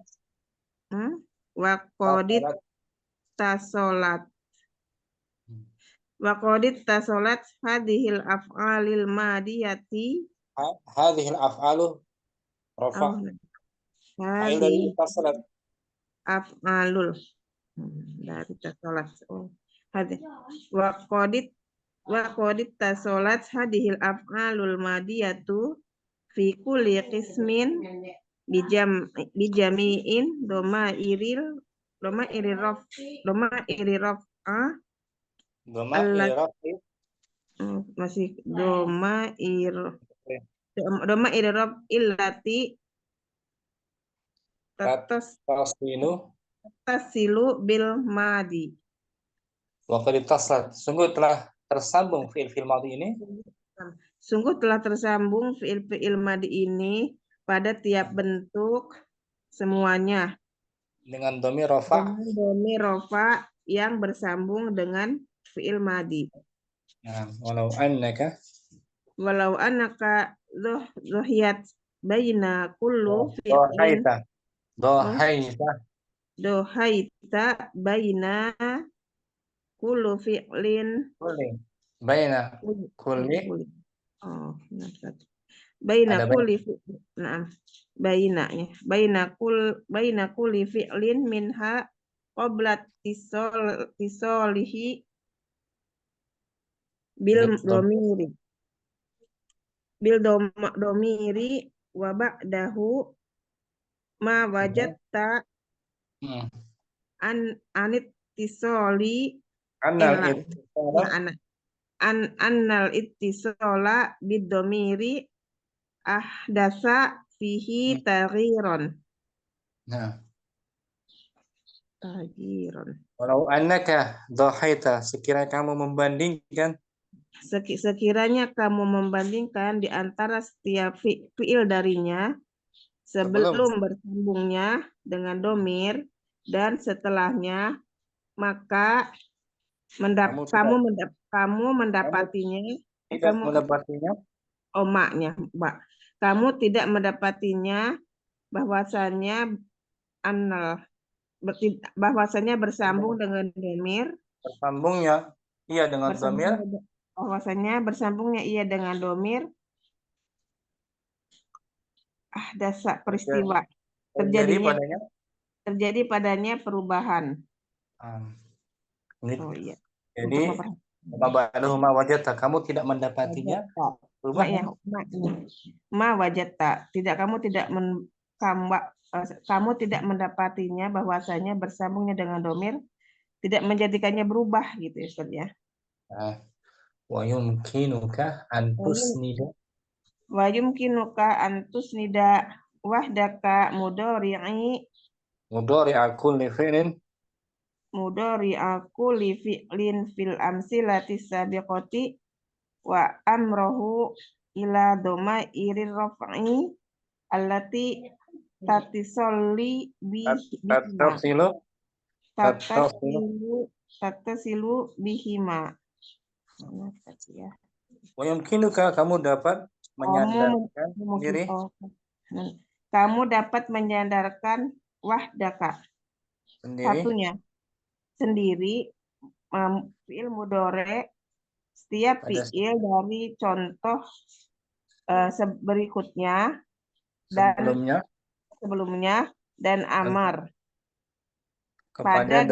Speaker 2: Waqadit tasolat hadhil af'alil madiyati.
Speaker 1: Hadhil af'alu rafa. Hadhil tasolat
Speaker 2: af'alul dari tasolat. Waqadit tasolat hadhil af'alul madiyatu fi kulli qismin bijami'in domairi raf'a masih domairi raf'illati tasilu bil madi.
Speaker 1: Waqad taslat. Sungguh telah tersambung fi'il madi ini.
Speaker 2: Sungguh telah tersambung fi'il madi ini pada tiap bentuk semuanya.
Speaker 1: Dengan domir rafa.
Speaker 2: Domir rafa yang bersambung dengan fi'il madi.
Speaker 1: Nah, walau annaka
Speaker 2: zuhiyat baina kullu
Speaker 1: fi'lin.
Speaker 2: Dohaita baina kullu fi'lin.
Speaker 1: Baina kulli.
Speaker 2: Baina kulli baina kulli fi'lin minha qabla tisolihi bil
Speaker 1: Bil
Speaker 2: domiri domiri wa ba'dahu ma wajadta anit tisoli
Speaker 1: Anal
Speaker 2: ila
Speaker 1: ittisala.
Speaker 2: annal ittisola bid domiri ahdasa fihi taghiron.
Speaker 1: Nah,
Speaker 2: Taghiron.
Speaker 1: walau annaka dhahaita, sekiranya kamu membandingkan
Speaker 2: Sekiranya kamu membandingkan di antara setiap fiil darinya sebelum bersambungnya dengan domir dan setelahnya, maka kamu mendapatinya
Speaker 1: tidak mendapatinya
Speaker 2: omaknya, Mbak. Kamu tidak mendapatinya bahwasanya bahwasanya bersambung dengan domir,
Speaker 1: bersambungnya iya dengan dhamir
Speaker 2: bahwasanya bersambungnya ia dengan domir ahdasa peristiwa terjadi padanya perubahan.
Speaker 1: Ini.
Speaker 2: Oh iya.
Speaker 1: Jadi ma wajadta, kamu tidak mendapatinya perubahan.
Speaker 2: Ma wajadta, kamu tidak mendapatinya bahwasanya bersambungnya dengan domir tidak menjadikannya berubah gitu ya Ustaz ya.
Speaker 1: Wa yumkinuka an tusnida
Speaker 2: wahdaka
Speaker 1: mudhari'a kulli fi'lin
Speaker 2: kulli fi'lin fil amsilati sabiqati wa amrohu ila irir raf'i allati tattasilu bihima.
Speaker 1: Wa yumkinuka, kamu dapat menyandarkan diri.
Speaker 2: Kamu dapat menyandarkan wahdaka satunya sendiri fi'il mudhari setiap fi'il dari contoh berikutnya sebelumnya dan amar kepada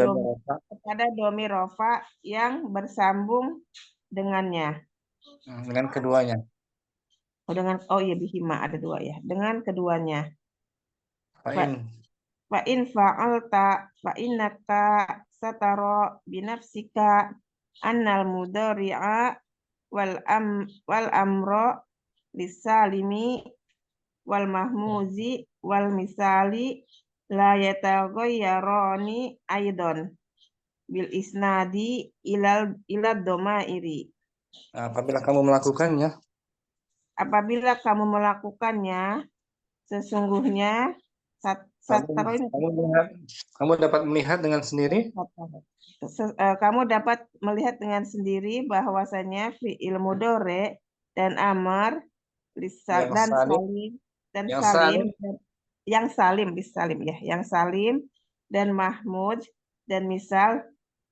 Speaker 2: domir rofa yang bersambung dengannya,
Speaker 1: dengan keduanya.
Speaker 2: Bihima ada dua ya, dengan keduanya. Fa in fa'alta fa innaka satara binafsika annal mudhari'a wal amra lisalimi wal mahmuzi wal misali la yataghayyarani aidan bil isnadi ila dhamairi.
Speaker 1: Apabila kamu melakukannya,
Speaker 2: sesungguhnya
Speaker 1: kamu dapat melihat dengan sendiri.
Speaker 2: Kamu dapat melihat dengan sendiri bahwasanya fi'il mudhari dan amar yang salim dan mahmud dan misal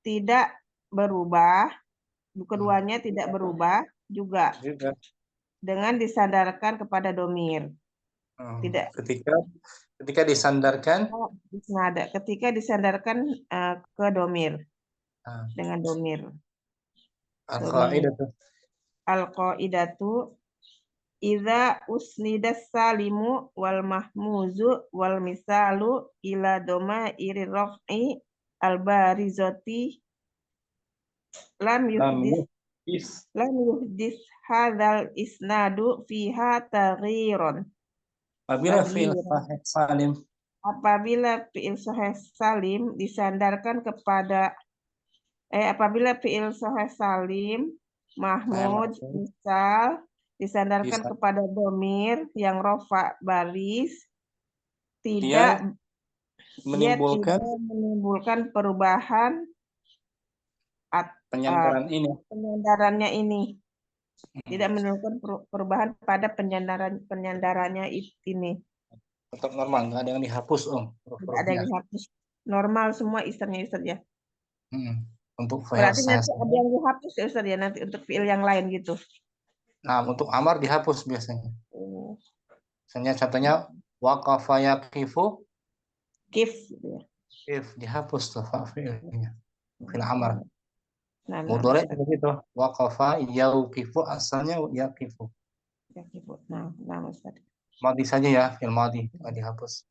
Speaker 2: tidak berubah, keduanya tidak berubah juga dengan disandarkan kepada domir. Tidak.
Speaker 1: Ketika disandarkan
Speaker 2: ketika disandarkan ke domir dengan domir. Al-qaidatu idza usnidas salimu wal mahmuzu wal misalu ila dhamairi raf'i al barizati lam yuhdis hadzal isnadu fiha taghiron.
Speaker 1: Apabila fi'il
Speaker 2: sahih salim disandarkan kepada apabila fi'il sahih salim mahmud misal disandarkan kepada domir yang rofa baris tidak menimbulkan perubahan penyandarannya ini. Tidak menimbulkan perubahan pada penyandarannya ini.
Speaker 1: Tetap normal, nggak ada yang dihapus,
Speaker 2: Tidak ada yang dihapus. Normal semua istilahnya Ustaz ya.
Speaker 1: Untuk
Speaker 2: berarti nanti ada yang dihapus ya Ustaz ya, nanti untuk fi'il yang lain gitu.
Speaker 1: Nah, untuk amar dihapus biasanya. Misalnya contohnya waqafa yaqifu
Speaker 2: kif gitu ya.
Speaker 1: Kif dihapus tuh fi'ilnya. Fi'il amar.
Speaker 2: Nah,
Speaker 1: Mudhari
Speaker 2: Ustaz.
Speaker 1: begitu. Waqafa yauqifu asalnya yaqifu.
Speaker 2: Nah, Ustaz.
Speaker 1: Madi saja ya, fil madi, nggak dihapus.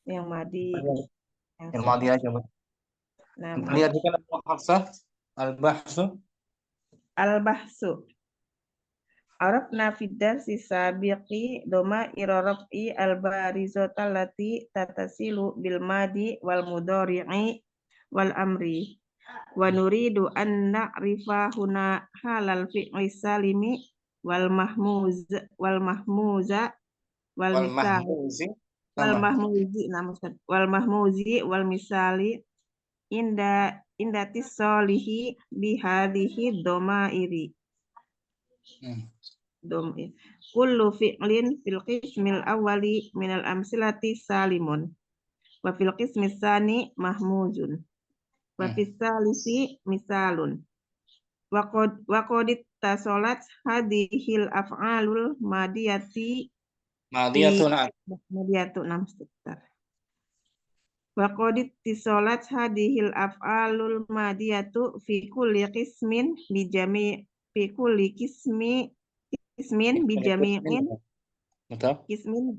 Speaker 2: Yang madi, yang
Speaker 1: Fil madi
Speaker 2: sukses.
Speaker 1: aja.
Speaker 2: Nah,
Speaker 1: Kita lihat di kan Hafsah al-bahsu.
Speaker 2: al-bahsu. Arafna fid si sabiqi doma irarafi al-barizata allati tatasilu bil madi wal mudhari'i wal amri. Wa nuridu an na'rifa huna halal fi'li salimi wal mahmuza wal misal wal
Speaker 1: Sama.
Speaker 2: mahmuzi wal mahmuzi wal misali inda tisolihi bihadihi domairi kullu fi'lin fil qismil awwali minal amsilati salimun wa fil qismis tsani mahmuzun wa fis salisi misalun wa qad tasolat hadhil af'alul
Speaker 1: Madiyatun
Speaker 2: madiyatun sebentar. Wa qad tasolat hadhil af'alul madiyatu fi kulli qismin fi kulli qismin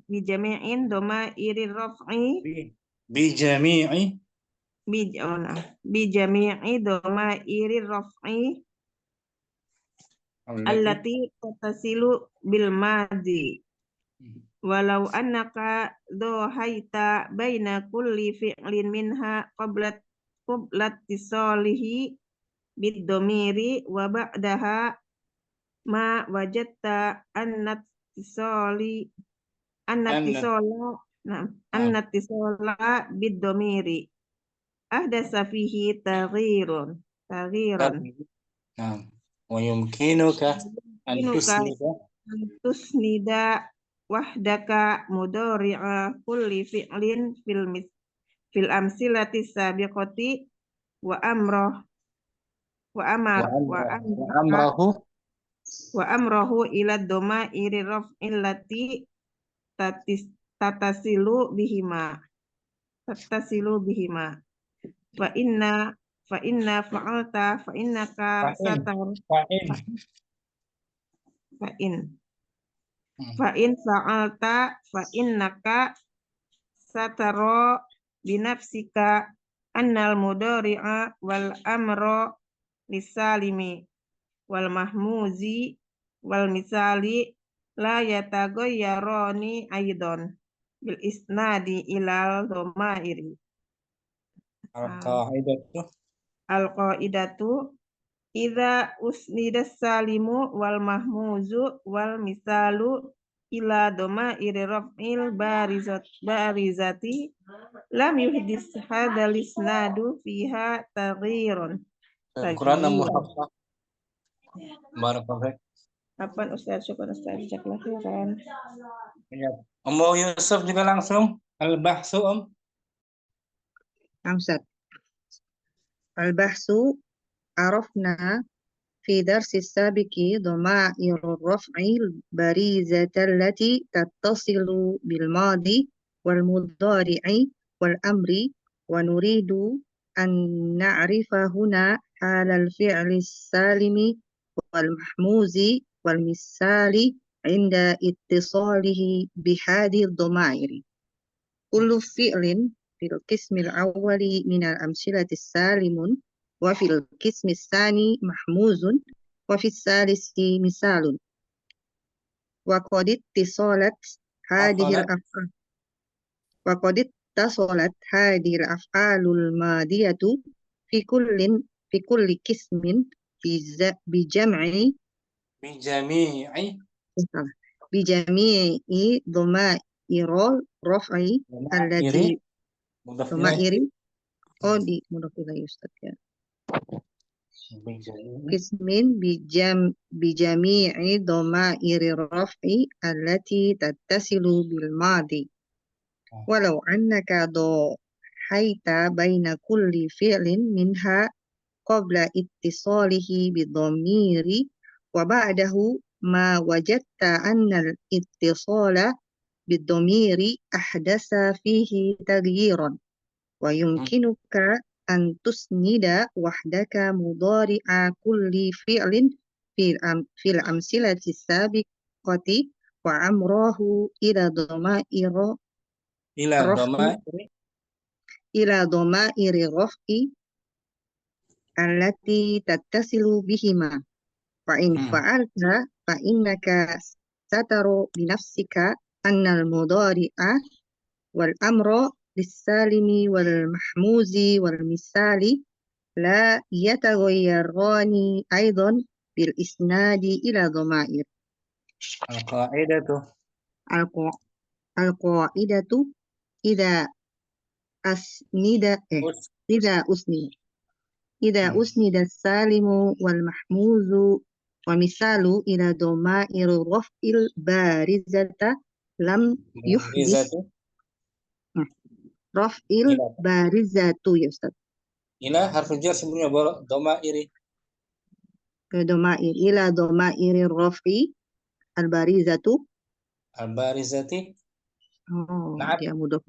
Speaker 2: bi jami'in doma irir raf'i
Speaker 1: bi jami'i
Speaker 2: bi jami'i doma irir raf'i allati tatasilu bil madi walau annaka dhahaita baina kulli fi'lin minha qablat tisalihi bid dhamiri wa ba'daha ma wajadta annat tisala bid dhamiri ahdasa fihi taghiran
Speaker 1: Nah, wa yumkinuka an
Speaker 2: tusnida wahdaka mudhari'a kulli fi'lin fil amsilati sabiqati wa amrahu ila dhamairi raf'il lati tatasilu bihima fa innaka fa innaka satara binafsika annal mudhari'a wal amra lisalimi wal mahmuzi wal misali la yataghayyarani aidan bil isnadi ilal dhamairi. Al-qaidatu idza usnidas salimu wal mahmuzu wal misalu ila dhamairi raf'il barizati lam yuhdis hadzal isnadu fiha taghiran.
Speaker 1: Quran Hafsah. Barakallahu.
Speaker 2: Apaan Ustaz? Syukur Ustaz. Ceklah kan.
Speaker 1: Ummu Yusuf juga langsung al-bahsu
Speaker 3: Ustaz. Al-bahsu arafna fi darsi sabiqi dhama'ir raf'i barizata allati tattasilu bil madi wal mudhari'i wal amri wa nuridu an na'rifa huna halal fi'li salimi wal mahmuzi wal misali inda ittisalihi bihadi dhamairi kullu fi'lin fil qismil awwali minal amsilati salimun wa fil qismi tsani mahmuzun wa fis salisi misalun wa qad ittasalat hadhil af'alul madiyatu fi kulli qismin bi jami'i dhamairil raf'i allati dhamairi di mudhaf ilaih Ustaz ya. Qismin bi jami'i dhamairi raf'i allati tattasilu bil madi walau annaka dhahaita baina kulli fi'lin minha qabla ittisalihi bidhamiri wa ba'dahu ma wajadta anna al-ittisala bidhamiri ahdasa fihi taghyiran wa yumkinuka أن تسند وحدك مضارع كل فعل في الأمثلة السابقة وأمره إلى ضمائر
Speaker 1: Ila
Speaker 3: الرفع الرفع التي تتصل بهما فإن فعلت فإنك سترى بنفسك أن المضارع والأمر للسالم والمحموز والمثال لا يتغيران أيضا بالإسناد إلى ضمائر.
Speaker 1: Al-qa'idatu
Speaker 3: القاعدة إذا أسند إذا أسند السالم والمحموز ومثال إلى ضمائر الرفع البارزة لم يحدث
Speaker 1: Barizatu
Speaker 3: رفع
Speaker 1: ila
Speaker 3: البارزة يا أستاذ
Speaker 1: harful jar sebelumnya dhamairi
Speaker 3: ضمائر إلى ضمائر الرفع البارزة
Speaker 1: al-barizati na'at
Speaker 3: dia mudhof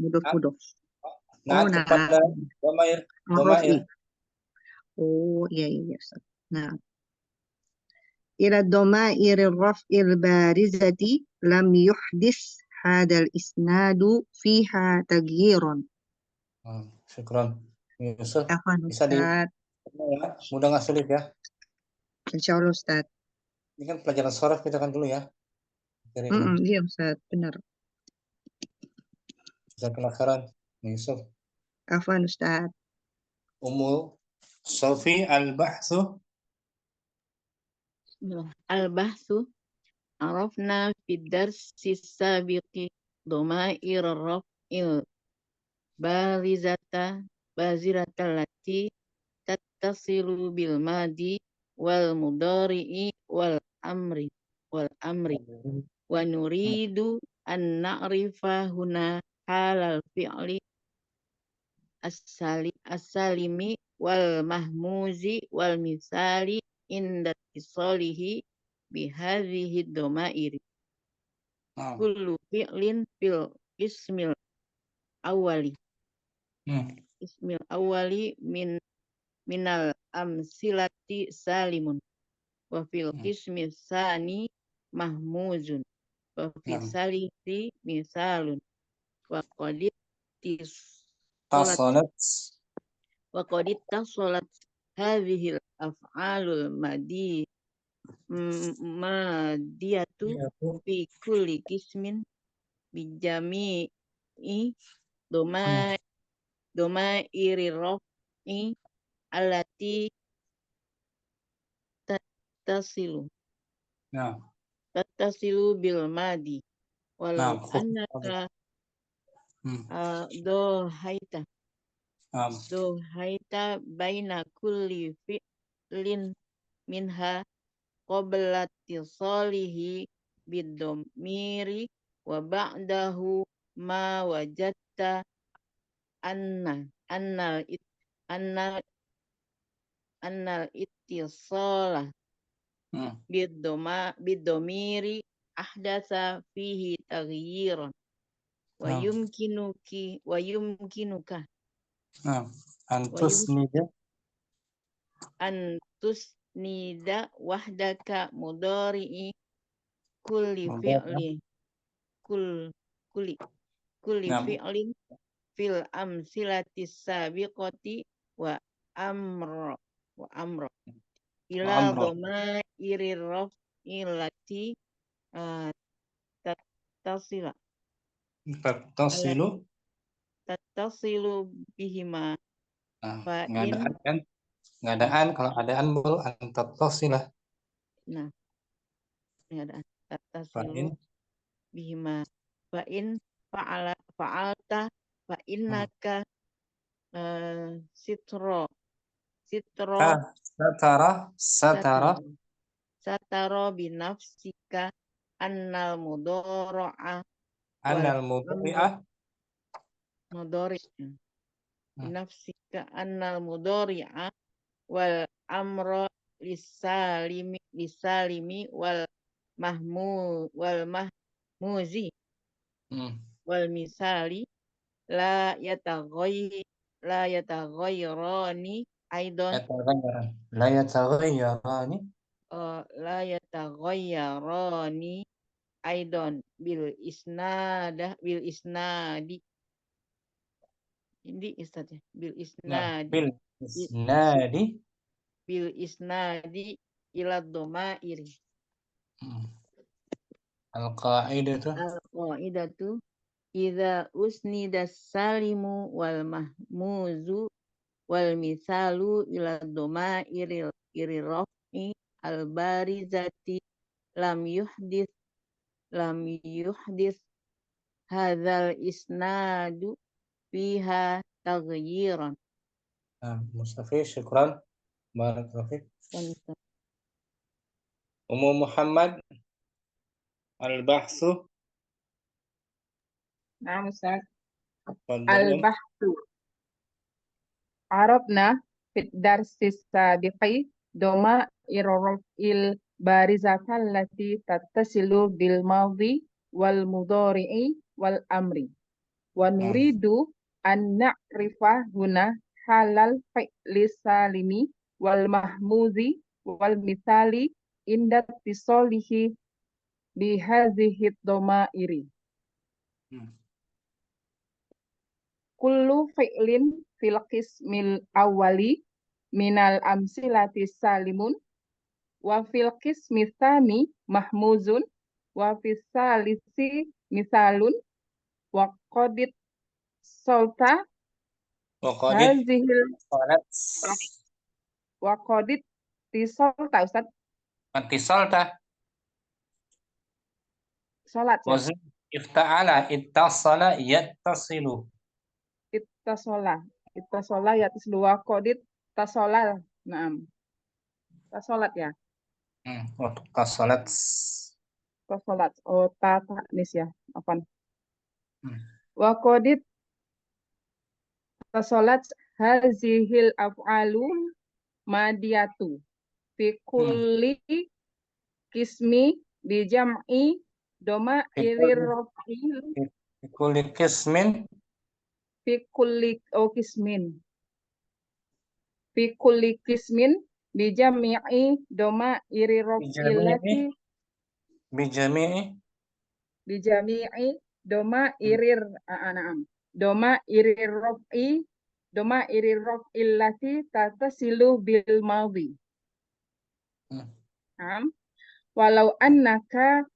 Speaker 1: na'at kepada dhamair
Speaker 3: الرفع iya Ustaz. Nah, ila dhamair الرفع البارزة لم يحدث هذا الإسناد فيها تغييرا.
Speaker 1: Syukran Yusuf.
Speaker 3: Afwan
Speaker 1: Bisa di
Speaker 3: Ustaz.
Speaker 1: ya, mudah nggak sulit ya.
Speaker 3: Insyaallah Ustaz.
Speaker 1: Ini kan pelajaran shorof kita kan dulu ya.
Speaker 3: Iya Ustaz, benar.
Speaker 1: Jazakallah khairan Yusuf.
Speaker 3: Afwan Ustaz.
Speaker 1: Ummu Sofi al-bahthu
Speaker 4: Al-bahthu arafna fi darsi sabiqi dhamair raf'il bazirata lati tattasilu bil madi wal mudari'i wal amri wa nuridu an na'rifa huna halal fi'li as-salimi wal mahmuzi wal misali inda tisalihi bihadhihi dhamairi kullu fi'lin fil ismil awali minal amsilati salimun wa fil qismi tsani mahmuzun wa fi salisi misalun wa qad
Speaker 1: tasalat
Speaker 4: hadhihi al-af'alul madiyatu fi kulli qismin bijami'i domairi raf'i allati tattasilu bil madi walau annaka dohaita baina kulli fi'lin minha qabla tisalihi bidomiri wa ba'dahu ma wajadta annal ittisala bidomiri ahdasa fihi taghyiran wa yumkinuka antusnida wahdaka mudari'i kulli fi'lin fil amsilati sabiqati wa amra ila dhamairi raf'i lati tattasilu bihima
Speaker 1: nggak ada an kalau ada an bol antatasilah
Speaker 4: tattasilu bihima fa in fa'alta fa innaka satara binafsika annal mudhara'a binafsika annal mudhari'a wal amra lisalimi wal mahmuzi wal misali la la yataghayyarani aidon
Speaker 1: Yataghayyara. La yataghayyarani.
Speaker 4: la yataghayyarani aidon bil isnadi ini Ustaz ya bil
Speaker 1: Nah,
Speaker 4: isnadi
Speaker 1: bil isnadi.
Speaker 4: bil isnadi ila dhamairi
Speaker 1: Al-qa'idatu.
Speaker 4: al-qaidatu idza usnida salimu wal mahmuzu wal misalu ila dhamairil rafi al barizati lam yuhdis hadzal isnadu fiha taghyiran.
Speaker 1: Mustafi, syukran. Barakallahu fiik. Ummu Muhammad al-bahthu.
Speaker 5: Nah, Ustaz.
Speaker 1: Tafadhalun.
Speaker 5: Al-bahtu. Arabna fit darsis sabiqi doma il barizata allati tattasilu bil madhi wal mudhari'i wal amri. Wa nuridu an na'rifa huna halal fi'li salimi wal mahmuzi wal misali inda tisolihi bihadhihi dhamairi. Kullu fi'lin fil qismil awwali minal amsilati salimun wa fil qismi tsani mahmuzun wa fis salisi misalun wa qadit solta hazihil wa qadit tisolta Ustaz
Speaker 1: Matisalta.
Speaker 5: salat ya
Speaker 1: Wazn ifta'ala ittasala yattasilu.
Speaker 5: ittasola ya tislu wa qadit tasola naam tasolat ya
Speaker 1: Tasalat.
Speaker 5: tasolat oh ta nis ya apaan wa qadit tasolat hazihil af'alu madiyatu fi kulli kismi bi jam'i doma irir raf'il
Speaker 1: Kulli qismin.
Speaker 5: fi kulli kismin fi kulli kismin bi jam'i doma irir raf'ilati
Speaker 1: Bijami'i.
Speaker 5: bi jami'i doma irir naam doma irir raf'illati tatasilu bil madhi walau annaka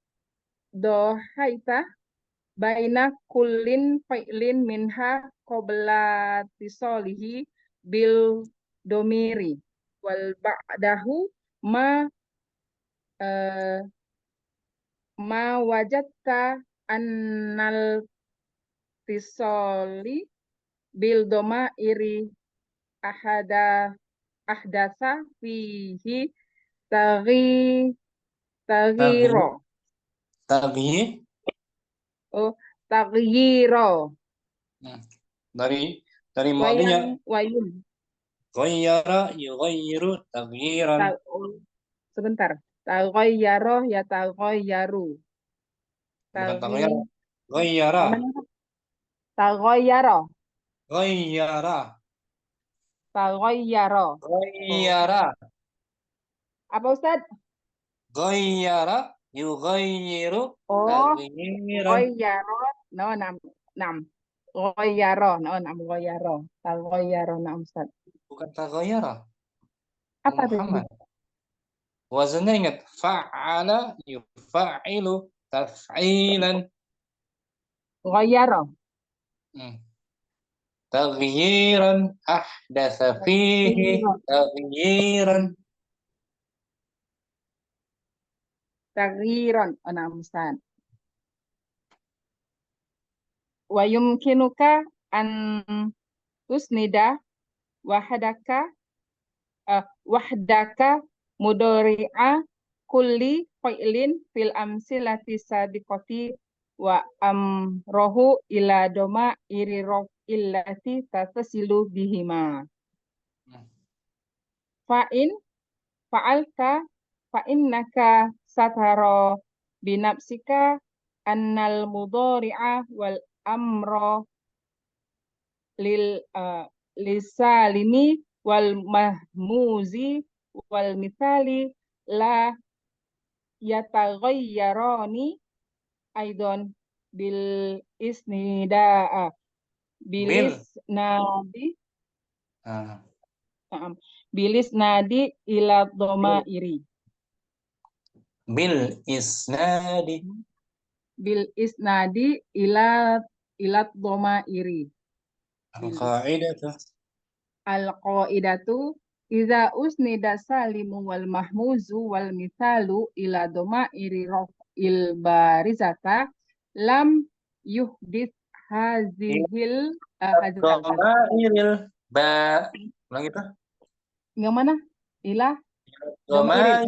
Speaker 5: dohaita baina kullin fi'lin minha qabla tisolihi bil domiri wal ba'dahu ma wajadta annal tisoli bil doma iri ahdasa fihi taghiro
Speaker 1: Dari madinya
Speaker 5: wayun
Speaker 1: ghayyara yughayyiru taghyiran.
Speaker 5: sebentar taghayyara ya taghayyaru
Speaker 1: Bukan taghayyara. Ghayyara.
Speaker 5: Taghayyara
Speaker 1: Ghayyara.
Speaker 5: Taghayyara
Speaker 1: Ghayyara.
Speaker 5: apa Ustaz?
Speaker 1: Ghayyara yughayyiru taghyiran.
Speaker 5: Ghayyara nam ghayyara nam ghayyara taghayyara nam Ustaz
Speaker 1: Bukan taghayyara.
Speaker 5: apa
Speaker 1: Muhammad. Wazannya ingat fa'ala yufa'ilu taf'ilan.
Speaker 5: ghayyara
Speaker 1: Taghyiran ahdatsa fihi taghyiran.
Speaker 5: taghyiran nam Ustaz wa yumkinuka an tusnida wahdaka mudhari'a kulli fi'lin fil amsilati sabiqati wa amrohu ila doma iri illati tatasilu bihima fa'alta fa'innaka satara binafsika annal mudhari'a wal amro lil lisalimi wal mahmuzi wal mithali la yataghayyarani aidon bil isnidaa
Speaker 1: Bil.
Speaker 5: bilis nadi
Speaker 1: Nah,
Speaker 5: bilis nadi ila domairi
Speaker 1: bil isnadi.
Speaker 5: bil isnadi ila domairi
Speaker 1: Al-qa'idatu.
Speaker 5: al-qaidatu iza usnida salimu wal mahmuzu wal mithalu ila domairi raf'il barizata lam yuhdith hazihil hazal
Speaker 1: Dhamairil ba. Ulang itu.
Speaker 5: yang mana ila
Speaker 1: Dhamair.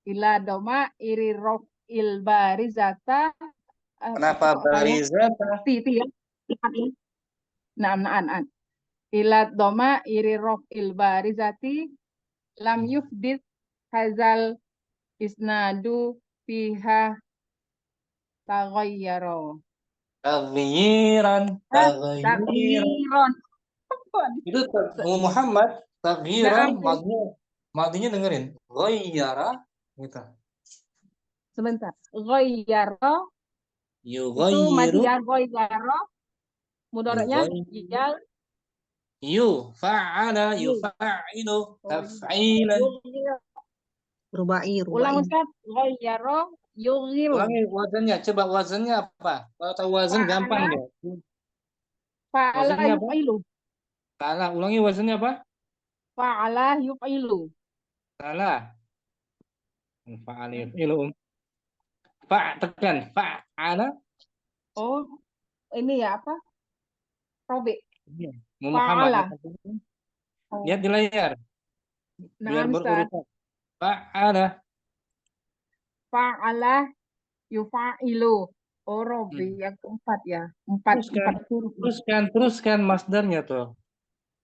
Speaker 5: ila domairi raf'il barizata
Speaker 1: Kenapa barizata?
Speaker 5: ti ya na'am ila doma iri raf'il barizati lam yufdith hazal isnadu fiha taghayyara
Speaker 1: Taghyiran. Taghyiran.
Speaker 5: taghyiran
Speaker 1: Itu Muhammad. Taghyiran.
Speaker 5: Na'am.
Speaker 1: Madinya dengerin. Ghayyara. Gitu.
Speaker 5: sebentar ghayyara itu madi
Speaker 1: Yughayyiru.
Speaker 5: ya ghayyara mudoranya ya
Speaker 1: Yufa'ala. Yufa'ilu. Taf'ilan.
Speaker 3: Rubai,
Speaker 5: ulang
Speaker 3: rubai.
Speaker 5: Ustaz ghayyara yughiru
Speaker 1: Ulangi wazannya. Coba wazannya apa? Kalau tahu wazan gampang deh.
Speaker 5: fa'ala
Speaker 1: Wazannya apa?
Speaker 5: yuf'ilu
Speaker 1: Salah. Ulangi wazannya apa?
Speaker 5: fa'ala yuf'ilu
Speaker 1: Salah. Fa'ala yuf'ilu. Tekan. Fa'ala.
Speaker 5: oh ini ya apa Robik
Speaker 1: Muhammad.
Speaker 5: Oh.
Speaker 1: Lihat di layar. Biar
Speaker 5: Na'am, Ustaz.
Speaker 1: berurutan. Fa'ala.
Speaker 5: Fa'ala yufa'ilu. Oh, Robi yang keempat ya. Empat huruf.
Speaker 1: Teruskan masdarnya tuh.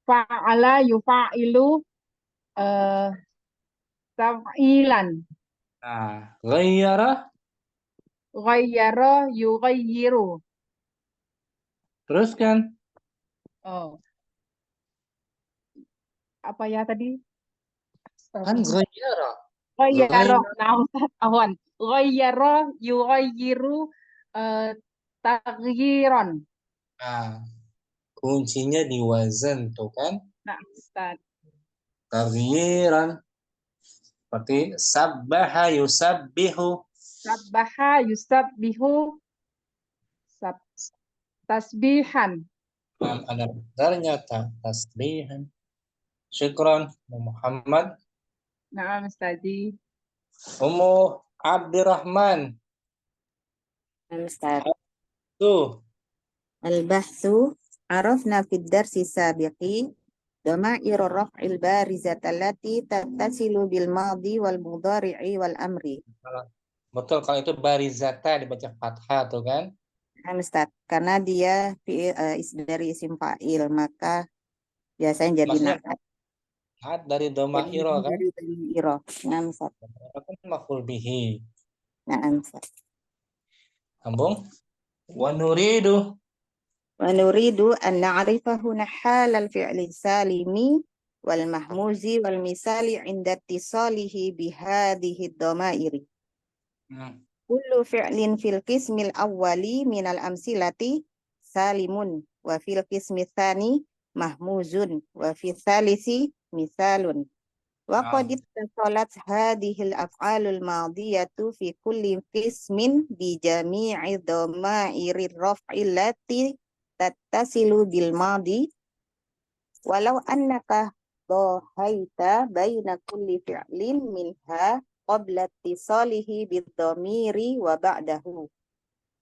Speaker 5: Fa'ala yufa'ilu taf'ilan.
Speaker 1: Nah, ghayyara.
Speaker 5: Ghayyara yughayyiru.
Speaker 1: Teruskan.
Speaker 5: Oh. Apa ya tadi?
Speaker 1: Kan ghayyara.
Speaker 5: Ghayyara. Nah, Ustaz, awan. Ghayyara yughayyiru taghyiran.
Speaker 1: Nah, kuncinya di wazan tuh kan.
Speaker 5: Nah, Ustaz.
Speaker 1: Taghyiran. Seperti sabbaha yusabbihu.
Speaker 5: Sabbaha yusabbihu tasbihan.
Speaker 1: Ada masdarnya tasbihan. Syukran Muhammad.
Speaker 5: Naam Ustazi.
Speaker 1: Ummu Abdurrahman.
Speaker 4: Ustaz.
Speaker 1: Tuh.
Speaker 4: Al-bahthu arafna fid darsi sabiqi dama'ir raf'il barizata allati tattasilu bil madhi wal mudhari'i wal amri.
Speaker 1: Betul, kalau itu barizata dibaca fathah tuh kan.
Speaker 4: Nah, Ustaz, karena dia dari isim fa'il maka biasanya jadi
Speaker 1: Maksudnya
Speaker 4: na'at.
Speaker 1: Na'at dari domairo kan.
Speaker 4: Dari domairo. Nah, Ustaz.
Speaker 1: Kan maf'ul bihi.
Speaker 4: Nah, Ustaz.
Speaker 1: Sambung. Wa nuridu.
Speaker 4: Wa nuridu an na'rifa huna halal fi'li salimi wal mahmuzi wal misali inda ittisalihi bihadhihi ad-dhamairi. Kullu fi'lin fil qismil awwali minal amsilati salimun wa fil qismi tsani mahmuzun wa fil tsalisi misalun. Wa qad ittasalat hadhil af'alul madiyatu fi kulli qismin bi jami'i dhamairir raf'i allati tattasilu bil madi walau annaka dhahaita baina kulli fi'lin minha qabla ittisalihi bidhamiri wa ba'dahu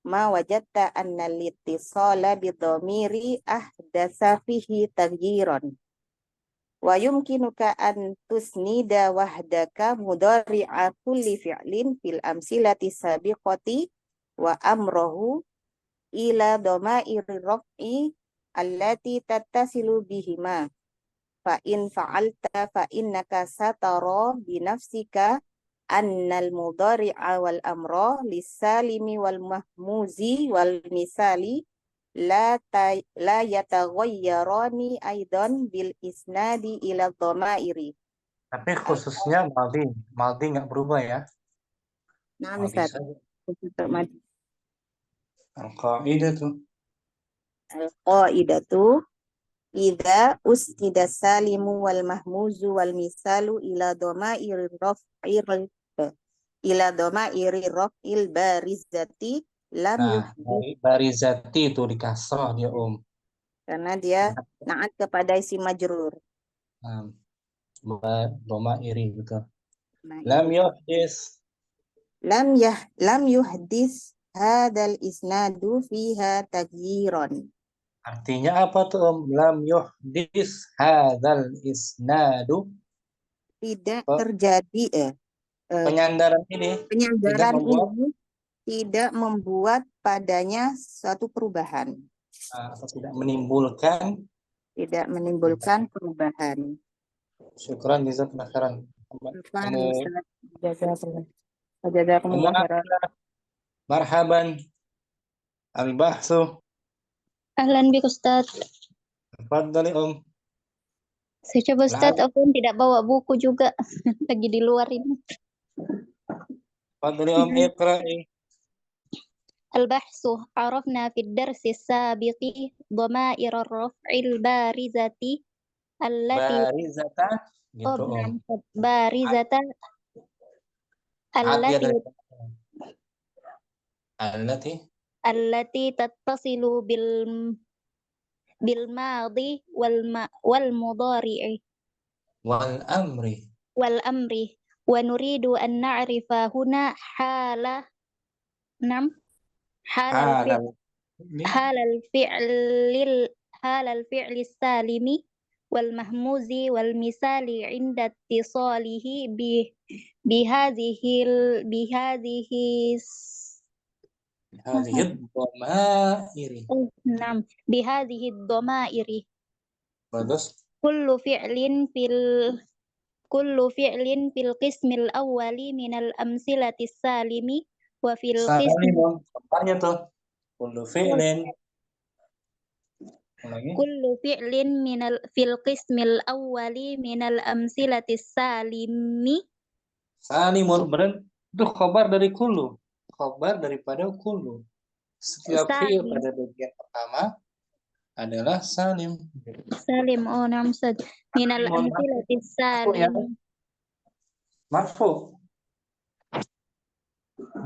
Speaker 4: ma wajadta anna al-ittisala bidhamiri ahdatsa fihi taghyiran wa yumkinuka an tusnida wahdaka mudhari'a kulli fi'lin fil amsilati sabiqati wa amrahu ila dhamairi raf'i allati tattasilu bihima fa in fa'alta fa innaka satara bi nafsika annal mudhari'a wal amra lisalimi wal mahmuzi wal misali la yataghayyarani aidan bil isnadi ila dhamairi.
Speaker 1: Tapi khususnya maldi. Maldi nggak berubah ya.
Speaker 4: Nah,
Speaker 1: Maldi
Speaker 4: Ustaz.
Speaker 1: saja.
Speaker 4: Untuk mad-
Speaker 1: Al-qaidatu.
Speaker 4: Al-qaidatu idza usnida salimu wal mahmuzu wal misalu ila dhamairi raf'il barizati lam
Speaker 1: Nah,
Speaker 4: yuhdith,
Speaker 1: barizati itu di kasrah dia
Speaker 4: karena dia naat kepada isim majrur.
Speaker 1: Nah, Doma iri betul.
Speaker 4: Nah,
Speaker 1: Lam
Speaker 4: itu.
Speaker 1: yuhdis.
Speaker 4: Lam yuhdis hadal isnadu fiha tagyiron.
Speaker 1: Artinya apa tuh Lam yuhdis hadzal isnadu.
Speaker 4: Tidak terjadi
Speaker 1: Penyandaran ini tidak
Speaker 4: penyandaran
Speaker 1: membuat
Speaker 4: ini tidak membuat padanya suatu perubahan,
Speaker 1: atau tidak menimbulkan.
Speaker 4: tidak menimbulkan perubahan.
Speaker 1: Syukran jazakallahu khairan.
Speaker 4: Jazakumullah khairan.
Speaker 1: Marhaban. Al-bahsu.
Speaker 6: Ahlan bik Ustaz.
Speaker 1: Tafadhali
Speaker 6: Saya coba Ustaz, aku tidak bawa buku juga. Lagi di luar ini.
Speaker 1: Tafadhali iqra'i.
Speaker 6: Al-bahsu arafna fi ad-darsi as-sabiqi dhamair ar-raf'il barizati allati
Speaker 1: Barizata gitu
Speaker 6: barizata allati tattasilu bil madi wal mudhari'i
Speaker 1: wal amri
Speaker 6: wa nuridu an na'rifa huna hala حال الفعل السالم والمهموز والمثال عند اتصاله بهذه
Speaker 1: الضمائر.
Speaker 6: نعم بهذه الضمائر.
Speaker 1: Bagus.
Speaker 6: كل فعل في القسم الأول من الأمثلة السالم وفي القسم
Speaker 1: Contohnya tuh kullu fi'lin.
Speaker 6: كل فعل في القسم الأول من الأمثلة السالم.
Speaker 1: Salimun itu khabar dari kullu. Khabar daripada kullu. Setiap fi'il pada bagian pertama adalah salim.
Speaker 6: Salim, oh naam Ustaz. Minal amthilati salim.
Speaker 1: Marfu.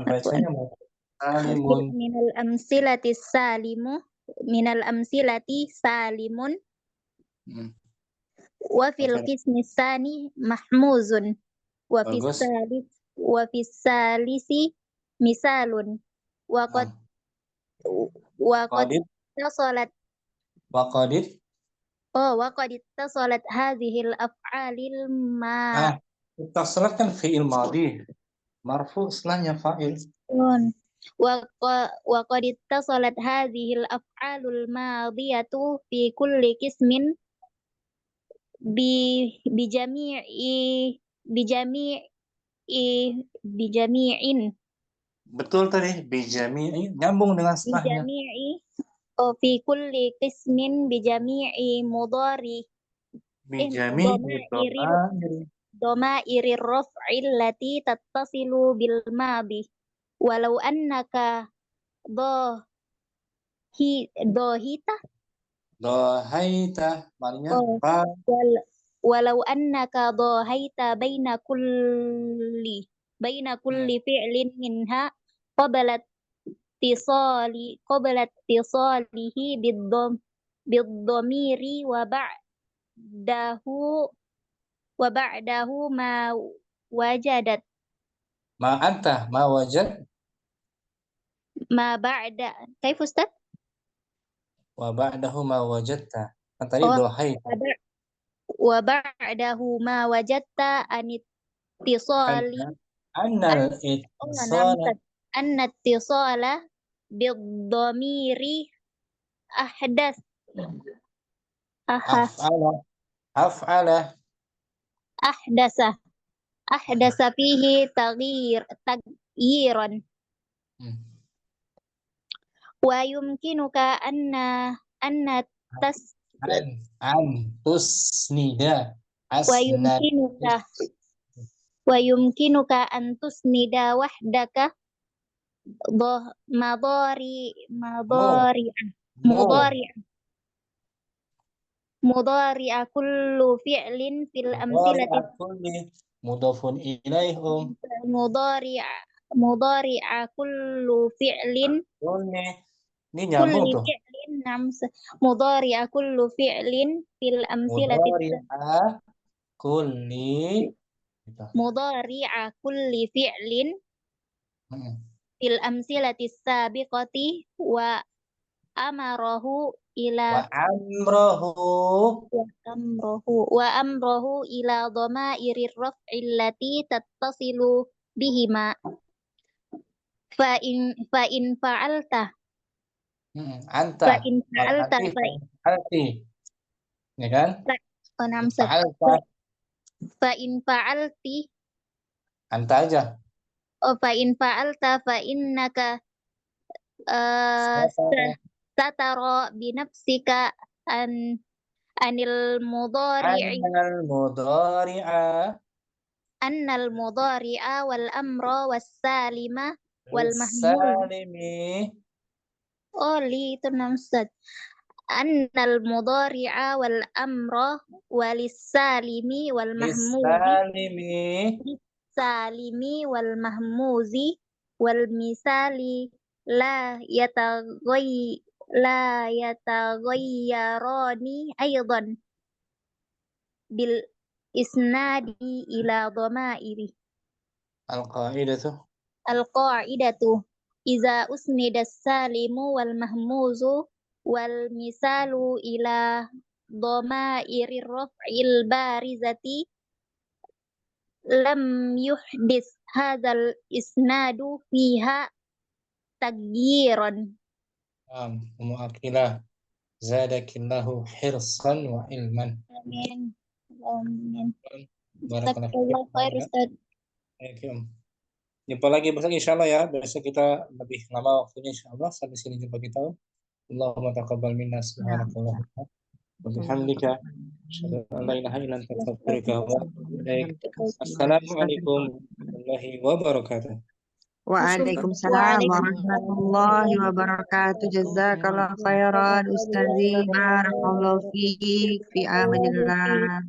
Speaker 1: Bacanya salimun.
Speaker 6: Minal amthilati salimu. Minal amthilati salimun. Wa fil qismi tsani mahmuzun. Wa fis salisi misalun. Wa qad tasalat tasalat hadhil af'alil ma.
Speaker 1: Tasalat kan fi'il madhi. Marfu setelahnya fa'il.
Speaker 6: Wa qad tasalat hadhil af'alul madhiyatu fi kulli qismin bijami'in.
Speaker 1: Betul tadi, bijami'i nyambung dengan setelahnya.
Speaker 6: Bijami'i fi kulli qismin bijami'i mudhari. Dhamairi raf'il lati tattasilu bil madhi. Walau annaka dhahaita maknanya walau annaka dhahaita baina kulli fi'lin minha qablat tisalihi bid-dhamiri wa ba'dahu ma wajadat ma ba'da kaif Ustaz?
Speaker 1: Wa ba'dahu ma wajadta. Kan tadi dhahaita.
Speaker 6: Wa ba'dahu ma wajadta anittisali anittisala bid-dhamiri ahdasa fihi taghyiran. Wa yumkinuka anna tas
Speaker 1: An tusnida
Speaker 6: wa
Speaker 1: asnad
Speaker 6: yumkinuka an tusnida wahdaka madari mudari'a kullu fi'lin fil amthilati
Speaker 1: mudhafun ilaihum
Speaker 6: mudari'a kullu fi'lin
Speaker 1: ini nyambung tuh.
Speaker 6: Mudari'a kullu fi'lin fil amthilati Mudari'a kulli fi'lin fil amthilati sabiqati wa amrahu ila dhamairir raf'i allati tattasilu bihima fa in fa'alta
Speaker 1: anta ya kan?
Speaker 6: Fa in fa'alti
Speaker 1: Anta aja.
Speaker 6: fa in fa'alta fa innaka satara binafsika annal mudhari'a wal amra was salima wal mahmul itu namsad annal mudhari'a wal amra walis salimi wal mahmuzi wal misali la yataghayyarani aydan bil isnadi ila dhamairi al-qa'idatu iza usnida salimu wal mahmuzu wal misalu ila dhamairir raf'il barizati lam yuhdis hadzal isnadu fiha tagyiran.
Speaker 1: Mu'akilah zadakillahu hirsan wa ilman.
Speaker 6: Amin. Amin.
Speaker 1: Barakallahu khair Ustaz. Jumpa lagi besok insyaallah ya. Besok kita lebih lama waktunya insyaallah. Sampai sini jumpa kita. Allahumma taqabbal minna subhanakallah wa bihamdika asyhadu an la ilaha illa anta astaghfiruka wa atubu ilaik. Assalamualaikum warahmatullahi wabarakatuh.
Speaker 4: Waalaikumsalam warahmatullahi wabarakatuh. Jazakallah khairan Ustazi. Barakallahu fiik fi amanillah.